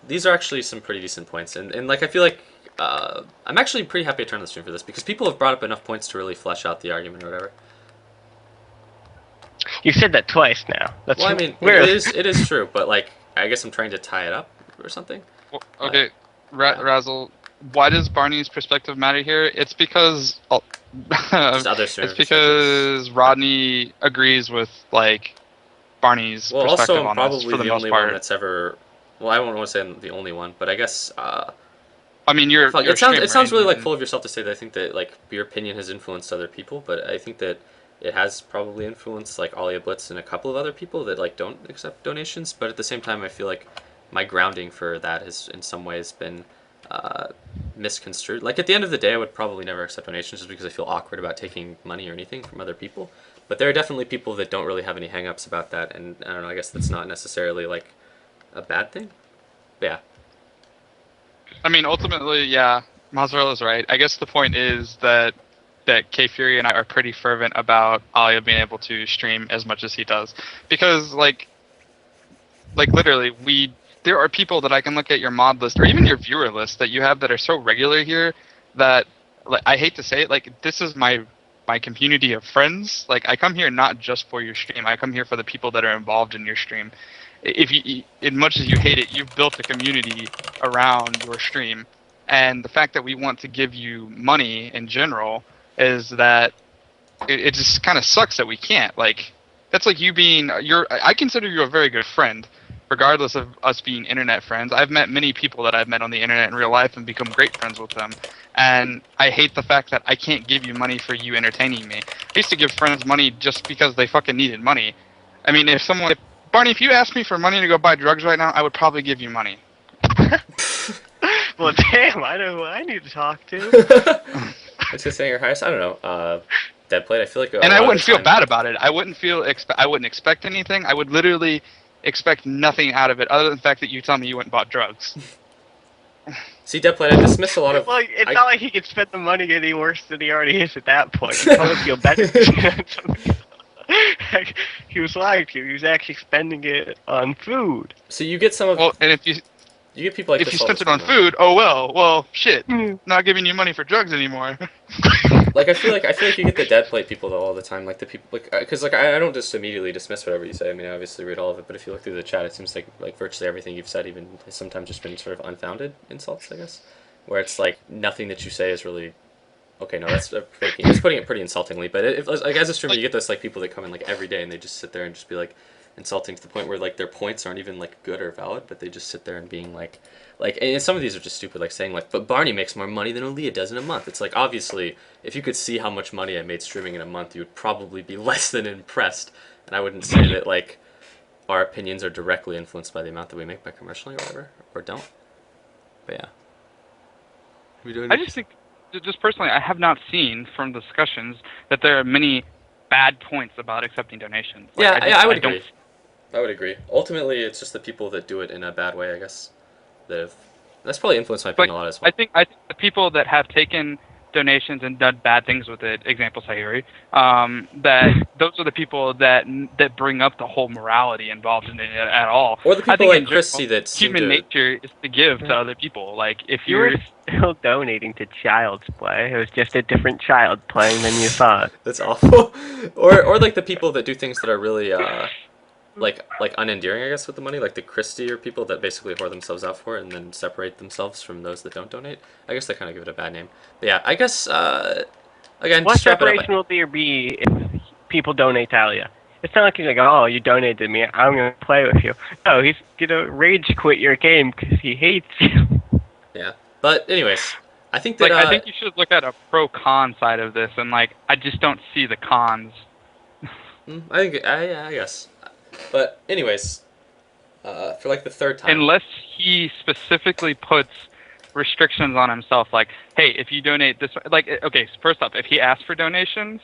these are actually some pretty decent points. And like, I feel like... I'm actually pretty happy to turn on the stream for this, because people have brought up enough points to really flesh out the argument or whatever. You said that twice now. That's Well, I mean, weird. it is true, but like, I guess I'm trying to tie it up or something. Well, okay, Razzle, why does Barney's perspective matter here? It's because Just other streamers' it's because Rodney agrees with like Barney's Well, perspective also, I'm on this probably for the the most only one part. that's ever... Well, I won't want to say I'm the only one, but I guess... I mean, you're. Fuck, you're it sounds a it sounds streamer, really like and- full of yourself to say that I think that like your opinion has influenced other people, but I think that it has probably influenced like Alia Blitz and a couple of other people that like don't accept donations. But at the same time, I feel like my grounding for that has in some ways been misconstrued. Like at the end of the day, I would probably never accept donations just because I feel awkward about taking money or anything from other people. But there are definitely people that don't really have any hang-ups about that, and I don't know. I guess that's not necessarily like a bad thing. Yeah. I mean, ultimately, yeah, Mozzarella's right. I guess the point is that K Fury and I are pretty fervent about Alia being able to stream as much as he does, because like literally, there are people that I can look at your mod list or even your viewer list that you have that are so regular here that like, I hate to say it, like this is my community of friends. Like I come here not just for your stream. I come here for the people that are involved in your stream. If you, as much as you hate it, you've built a community around your stream, and the fact that we want to give you money in general is that it just kind of sucks that we can't. Like that's like you being I consider you a very good friend, regardless of us being internet friends. I've met many people that I've met on the internet in real life and become great friends with them. And I hate the fact that I can't give you money for you entertaining me. I used to give friends money just because they fucking needed money. I mean, Barney, if you asked me for money to go buy drugs right now, I would probably give you money. Well, damn, I know who I need to talk to. What's gonna say your highest? I don't know. Deadplate. I feel like. And I wouldn't feel bad about it. I wouldn't expect anything. I would literally expect nothing out of it other than the fact that you tell me you went and bought drugs. See, Deadplate, I dismiss a lot of. Well, it's not like he could spend the money any worse than he already is at that point. He'd probably feel better. He was lying to you. He was actually spending it on food. So you get some of. Well, and if you get people like if this you all spent the it on time, food, oh well, shit. Not giving you money for drugs anymore. Like I feel like you get the Deadplate people though all the time, like the people like because like I don't just immediately dismiss whatever you say. I mean, I obviously read all of it, but if you look through the chat, it seems like virtually everything you've said even has sometimes just been sort of unfounded insults, I guess, where it's like nothing that you say is really. Okay, no, that's just putting it pretty insultingly. But if like as a streamer, you get those like people that come in like every day and they just sit there and just be like insulting to the point where like their points aren't even like good or valid, but they just sit there and being like and some of these are just stupid, like saying like, but Barney makes more money than Aaliyah does in a month. It's like obviously if you could see how much money I made streaming in a month, you would probably be less than impressed. And I wouldn't say that like our opinions are directly influenced by the amount that we make by commercially or whatever, or don't. But yeah. We doing? I just think, just personally, I have not seen from discussions that there are many bad points about accepting donations. Like, I would don't- agree. I would agree. Ultimately, it's just the people that do it in a bad way, I guess. That's probably influenced my opinion a lot as well. I think the people that have taken donations and done bad things with it, example Sayuri, that those are the people that bring up the whole morality involved in it at all. Or the I people think like in Chrissy general, that seem human to... nature is to give to other people. Like if You were you're still donating to Child's Play. It was just a different child playing than you thought. That's awful. Or like the people that do things that are really like unendearing, I guess, with the money, like the Christie or people that basically whore themselves out for it and then separate themselves from those that don't donate. I guess they kind of give it a bad name. But yeah, I guess again, What just wrap it up. separation will there be if people donate to Alia? It's not like he's like, oh, you donated to me, I'm gonna play with you. No, he's gonna rage quit your game because he hates you. Yeah, but anyways, I think that Like, I think you should look at a pro-con side of this, and like, I just don't see the cons. I think I guess, but anyways, for like the third time, Unless he specifically puts restrictions on himself, like, hey, if you donate this, like, okay, first off, if he asks for donations,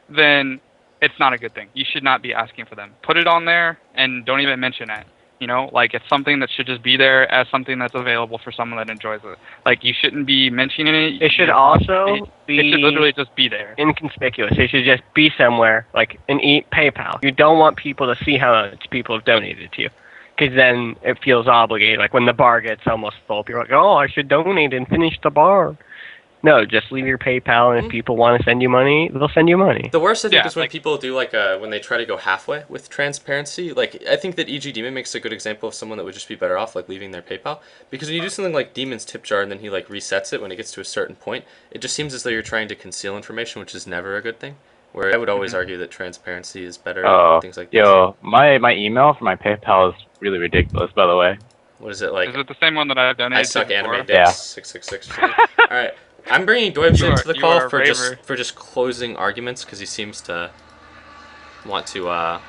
then it's not a good thing. You should not be asking for them. Put it on there and don't even mention it. You know, like, it's something that should just be there as something that's available for someone that enjoys it. Like, you shouldn't be mentioning it. It should also It should be literally just be there. inconspicuous. It should just be somewhere, like an PayPal. You don't want people to see how much people have donated to you, because then it feels obligated. Like when the bar gets almost full, people are like, oh, I should donate and finish the bar. No, just leave your PayPal, and if people want to send you money, they'll send you money. the worst I think Yeah, is when like- people do like when they try to go halfway with transparency. Like I think that EG Demon makes a good example of someone that would just be better off like leaving their PayPal, because when you do something like Demon's tip jar and then he like resets it when it gets to a certain point, it just seems as though you're trying to conceal information, which is never a good thing. Where I would always argue that transparency is better and things like this. Yo, my email for my PayPal is really ridiculous, by the way. What is it like? Is it the same one that I've donated I suck to before? anime Yeah. dicks 666. All right, I'm bringing Doibs into the You call are a for raver. just closing arguments because he seems to want to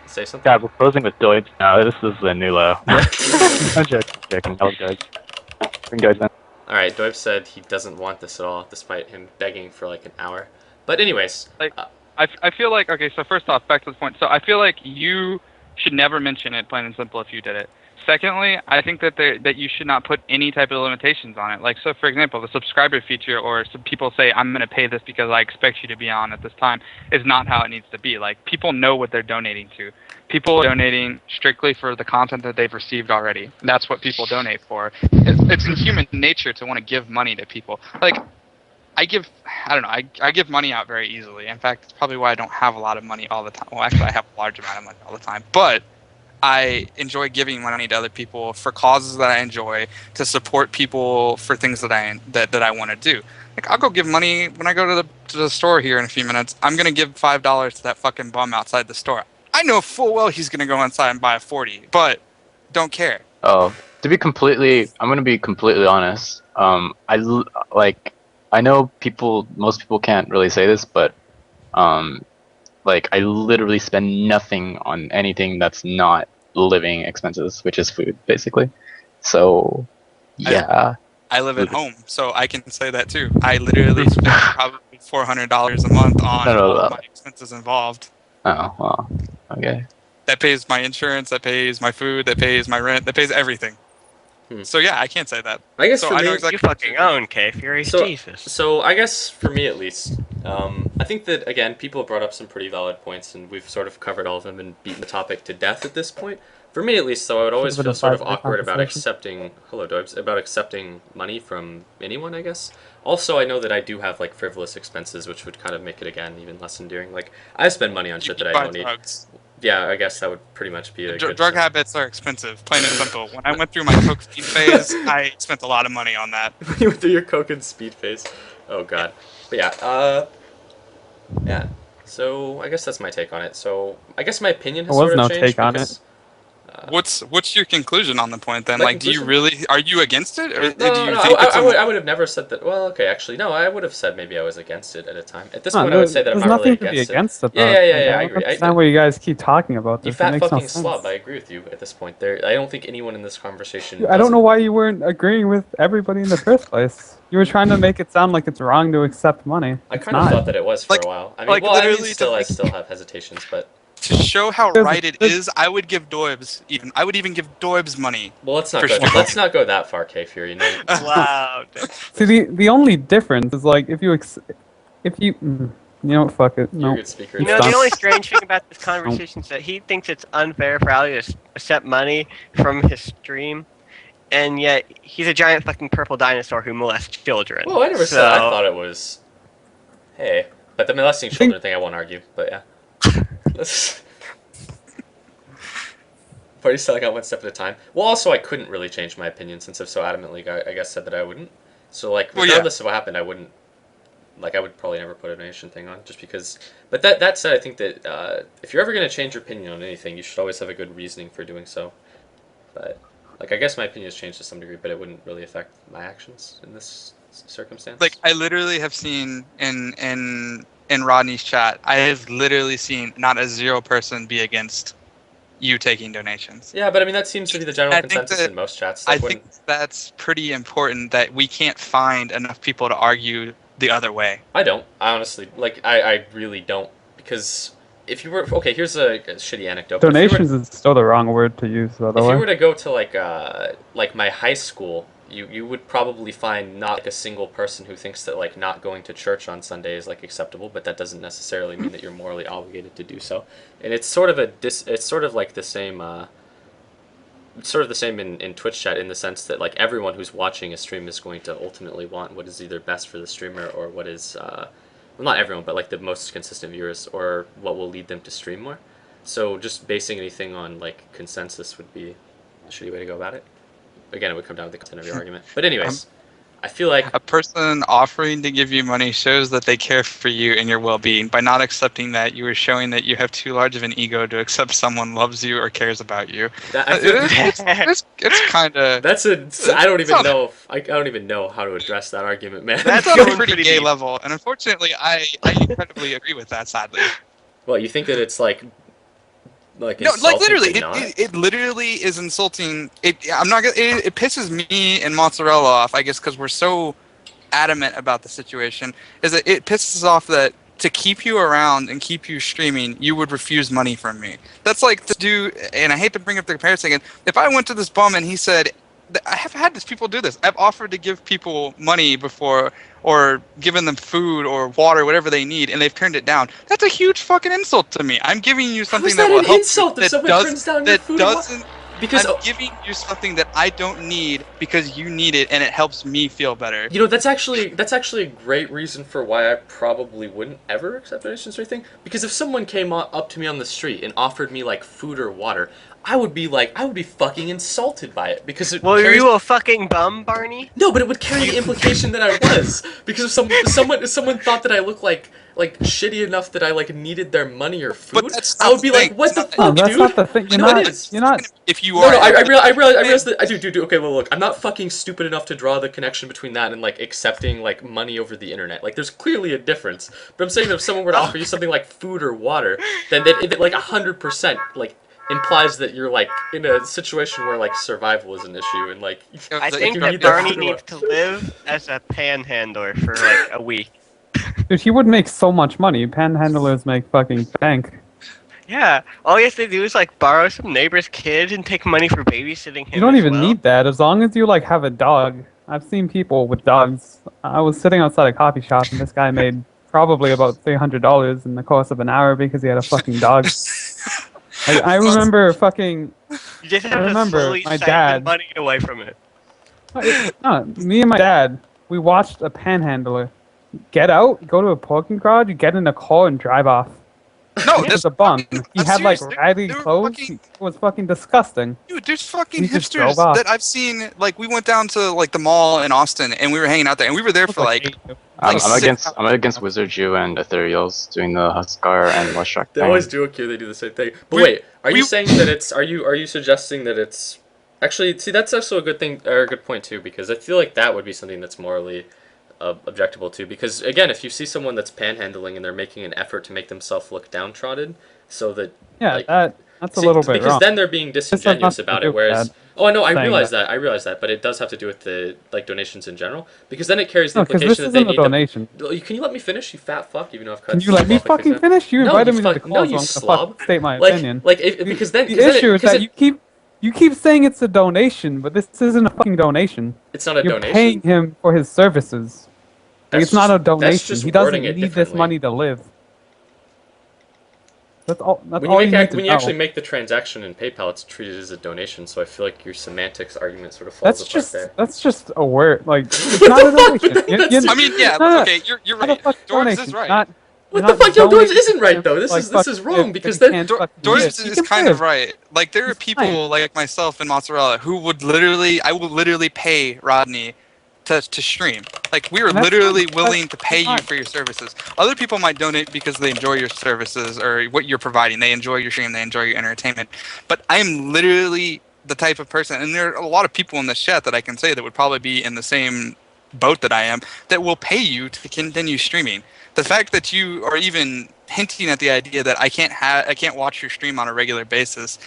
say something. God, we're closing with Doids now. This is the new low. I'm joking. I love Doids. Bring Doids in. All right, Doib said he doesn't want this at all, despite him begging for like an hour. But anyways, Like, I feel like, okay, so first off, back to the point. So I feel like you should never mention it, plain and simple, if you did it. Secondly, I think that that you should not put any type of limitations on it. Like, so for example, the subscriber feature, or some people say, I'm going to pay this because I expect you to be on at this time, is not how it needs to be. Like, people know what they're donating to. People are donating strictly for the content that they've received already. That's what people donate for. It's in human nature to want to give money to people. Like, I don't know, I give money out very easily. In fact, it's probably why I don't have a lot of money all the time. Well, actually, I have a large amount of money all the time. But I enjoy giving money to other people for causes that I enjoy, to support people for things that I want to do. Like, I'll go give money when I go to the store here in a few minutes. I'm gonna give $5 to that fucking bum outside the store. I know full well he's gonna go inside and buy a 40, but don't care. Oh, I'm gonna be completely honest. I know most people can't really say this, but like, I literally spend nothing on anything that's not living expenses, which is food, basically. So, yeah. I live at home, so I can say that too. I literally spend probably $400 a month on all of my expenses involved. Oh, well, okay. That pays my insurance, that pays my food, that pays my rent, that pays everything. So yeah, I can't say that. I guess So for I know me, exactly You fucking own K Fury, Jesus. So I guess for me at least, I think that again people brought up some pretty valid points, and we've sort of covered all of them and beaten the topic to death at this point. For me at least, though, I would always feel sort of awkward about accepting accepting money from anyone, I guess. Also, I know that I do have like frivolous expenses, which would kind of make it again even less endearing. Like, I spend money on shit that I buy don't need. drugs. Yeah, I guess that would pretty much be a good Drug habits are expensive, plain and simple. When I went through my coke speed phase, I spent a lot of money on that. You went through your coke and speed phase. Oh god. But yeah. So I guess that's my take on it. So I guess my opinion has There was sort of no changed take on because, What's your conclusion on the point then? My Like, do you conclusion? are you against it, or No, do you no, think it's I would have never said that. Well, okay, actually, no, I would have said maybe I was against it at a time. At this point, I would say that I'm there's not really nothing to be against it. against it. Yeah, though. yeah, Like, I I agree. don't understand why you guys keep talking about You this. It fat makes no fucking sense. slob. I agree with you at this point. I don't think anyone in this conversation. I don't know why you weren't agreeing with everybody in the first place. You were trying to make it sound like it's wrong to accept money. I It's kind of not. thought that it was for Like- a while. I mean, like well, I mean, literally still, I to- still have hesitations, but to show how There's- right it there's- is? I would give Doibs even. I would even give Doibs money. well, let's not For go. sure. Let's not go that far, K Fury. No, Wow. See, the only difference is like if you you know what, fuck it. you're No. a good speaker. You know, Stop. the only strange thing about this conversation is that he thinks it's unfair for Ali to accept money from his stream, and yet he's a giant fucking purple dinosaur who molests children. Well, I never said I thought it was. Hey, but the molesting children thing I won't argue. But yeah. Party's selling out one step at a time. Well, also I couldn't really change my opinion since I've so adamantly, I guess, said that I wouldn't. So like, Well, yeah. regardless of what happened, I wouldn't. Like, I would probably never put a donation thing on, just because. But that said, I think that if you're ever going to change your opinion on anything, you should always have a good reasoning for doing so. But like, I guess my opinion has changed to some degree, but it wouldn't really affect my actions in this circumstance. Like, I literally have seen in Rodney's chat, I have literally seen not a zero person be against you taking donations. Yeah, but I mean that seems to be the general I think consensus that- in most chats. I Like, think that's pretty important that we can't find enough people to argue the other way. I don't. I honestly, like, I really don't, because if you were okay, here's a shitty anecdote. but if you were- Donations is still the wrong word to use, by the If way. you were to go to like my high school, you would probably find not like a single person who thinks that like not going to church on Sunday is like acceptable, but that doesn't necessarily mean that you're morally obligated to do so. And it's sort of it's sort of like the same sort of the same in Twitch chat, in the sense that like everyone who's watching a stream is going to ultimately want what is either best for the streamer or what is well, not everyone, but like the most consistent viewers, or what will lead them to stream more. So just basing anything on like consensus would be a shitty way to go about it. Again, it would come down to the content of your argument. But anyways, I feel like A person offering to give you money shows that they care for you and your well-being. By not accepting that, you are showing that you have too large of an ego to accept someone loves you or cares about you. that, I feel It's kind of that's a. I don't even It's know. I don't even know how to address that argument, man. That's on going a pretty pretty gay deep. level, and unfortunately, I incredibly agree with that. Sadly, Well, you think that it's like no, like insulting literally, to not? it literally is insulting. I'm not gonna. It pisses me and Mozzarella off, I guess, because we're so adamant about the situation. Is that it pisses us off that to keep you around and keep you streaming, you would refuse money from me. That's like to do, and I hate to bring up the comparison again. If I went to this bum and he said, I have had these people do this. I've offered to give people money before, or given them food or water, whatever they need, and they've turned it down. That's a huge fucking insult to me. I'm giving you something is that that will an help insult you, if someone turns down your that food and wa- doesn't. Because I'm giving you something that I don't need because you need it, and it helps me feel better. you know, that's actually a great reason for why I probably wouldn't ever accept donations or anything. Because if someone came up to me on the street and offered me like food or water, I would be fucking insulted by it, because it Well, are carries... you a fucking bum, Barney? No, but it would carry the implication that I was, because if someone thought that I looked like shitty enough that I like needed their money or food, But that's I not would be the like, thing. what the It's fuck, not- No, that's dude? not the thing. You're No, it not. is. You're not. If you No, are, no, I realize that. Dude, okay, well, look, I'm not fucking stupid enough to draw the connection between that and, like, accepting, like, money over the internet. Like, there's clearly a difference. But I'm saying that if someone were to offer you something like food or water, then it like, 100%, like, implies that you're, like, in a situation where, like, survival is an issue, and, like, I that think you that need their Barney food or needs to live as a panhandler for like a week. Dude, he would make so much money. Panhandlers make fucking bank. Yeah, all you have to do is like borrow some neighbor's kid and take money for babysitting him. You don't as even well. need that as long as you like have a dog. I've seen people with dogs. I was sitting outside a coffee shop and this guy made probably about $300 in the course of an hour because he had a fucking dog. I remember fucking. You just have I to remember slowly my siphon dad- money away from it. No, me and my dad, we watched a panhandler get out, go to a parking garage, get in a car, and drive off. no, He was that's a bum. He I'm had like serious, raggedy they were clothes. fucking- It was fucking disgusting. Dude, there's fucking He just drove hipsters off. that I've seen. Like, we went down to like the mall in Austin, and we were hanging out there, and we were there for like. I'm six- against Wizard Jew and Ethereals doing the Huskar and Lushrak They thing. always do it here. They do the same thing. But We- wait, are you we- saying that it's? Are you suggesting that it's? Actually, see, that's also a good thing or a good point too, because I feel like that would be something that's morally objectable too. Because again, if you see someone that's panhandling and they're making an effort to make themselves look downtrodden, so that Yeah, like, that's a little bit because wrong. then they're being disingenuous nothing to about do it. with Whereas, that. oh, I know, I Saying realize that. that. I realize that, but it does have to do with the like donations in general, because then it carries the No, because implication this that they isn't a need donation. to. Can you let me finish, you fat fuck? Even though I've cut. Can you let me off like fucking 6 finish? You No, invited you me to the fuck- call, no, so you I'm slob. gonna state my Like, opinion. because then The 'cause then issue it, is 'cause that it- you keep saying it's a donation, but this isn't a fucking donation. it's not a You're donation. paying him for his services. Like, That's it's not a just- that's donation. just He doesn't wording it need this differently. money to live. That's all. That's When all you you make need to when you know. actually make the transaction in PayPal, it's treated as a donation. So I feel like your semantics argument sort of falls apart there. That's just a word. Like it's not a fuck? donation. That's- I mean, yeah, No, no. okay, you're Not a right. fucking George donation. is right. Not What You're the fuck? not Yo, Dorbs donating isn't right to, though. This like, is fucking wrong live, but because he then can't fucking Dorbs live. He is can kind live. of right. Like there are He's people fine. like myself and Mozzarella who would literally, I would literally pay Rodney to stream. Like we were And that's literally fine. willing to pay you fine. for your services. Other people might donate because they enjoy your services or what you're providing. They enjoy your stream. They enjoy your entertainment. But I am literally the type of person, and there are a lot of people in this chat that I can say that would probably be in the same boat that I am, that will pay you to continue streaming. The fact that you are even hinting at the idea that I can't watch your stream on a regular basis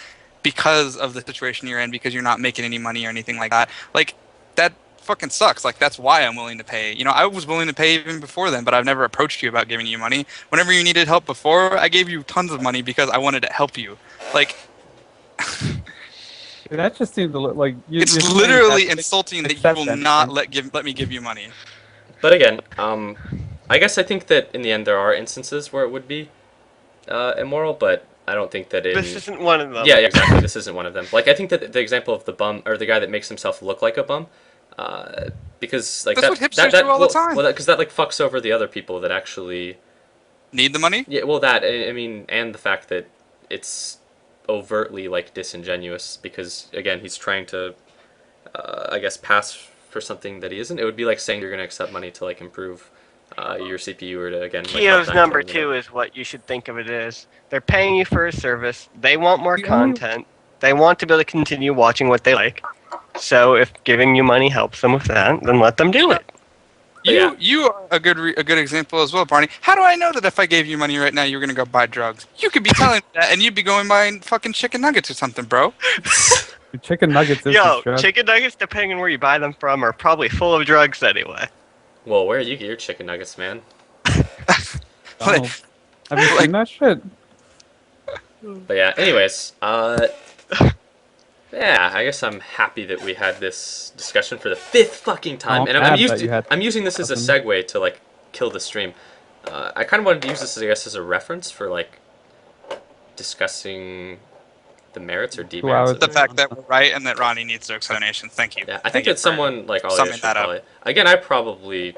because of the situation you're in, because you're not making any money or anything like that, like that fucking sucks. Like that's why I'm willing to pay. You know, I was willing to pay even before then, but I've never approached you about giving you money. Whenever you needed help before, I gave you tons of money because I wanted to help you. Like That just seems a little like it's you're saying literally that insulting that you accept will anything. not let me give you money. But again, I guess I think that in the end there are instances where it would be immoral, but I don't think that in This isn't one of them. yeah, exactly. This isn't one of them. Like I think that the example of the bum or the guy that makes himself look like a bum, because like That's what hipsters do all the time. Well, because that like fucks over the other people that actually Need the money? yeah. Well, that I mean, and the fact that it's overtly like disingenuous because again he's trying to I guess pass for something that he isn't. It would be like saying you're going to accept money to like improve your CPU or to again. Like, Keo's help number mankind, 2 is what you should think of it as. They're paying you for a service. They want more The only- content. They want to be able to continue watching what they like. So if giving you money helps them with that, then let them do it. Yeah. You are a good example as well, Barney. How do I know that if I gave you money right now, you're gonna go buy drugs? You could be telling me that, and you'd be going buying fucking chicken nuggets or something, bro. Your chicken nuggets is Yo, the drug. chicken nuggets, depending on where you buy them from, are probably full of drugs anyway. Well, where do you get your chicken nuggets, man? Oh. Have you seen that shit? But yeah. Anyways, yeah. I guess I'm happy that we had this discussion for the 5th fucking time, Oh, and mad that you had I'm using this as a something. segue to like kill the stream. I kind of wanted to use this, I guess, as a reference for like discussing the merits or demerits hours. of The it. fact that we're right and that Ronnie needs no explanation. Thank you. Yeah, I Thank think you that for someone like Ollie summing should that up. probably. Again, I probably.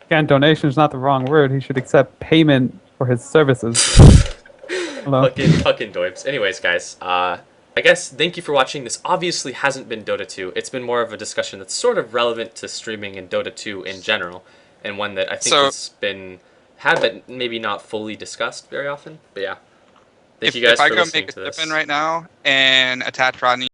Again, donation is not the wrong word. He should accept payment for his services. Hello. Fucking doibs. Anyways, guys, I guess thank you for watching. This obviously hasn't been Dota 2. It's been more of a discussion that's sort of relevant to streaming and Dota 2 in general, and one that I think has been had but maybe not fully discussed very often. But yeah, thank you guys if I for go listening make a to this. tip in right now and attach Rodney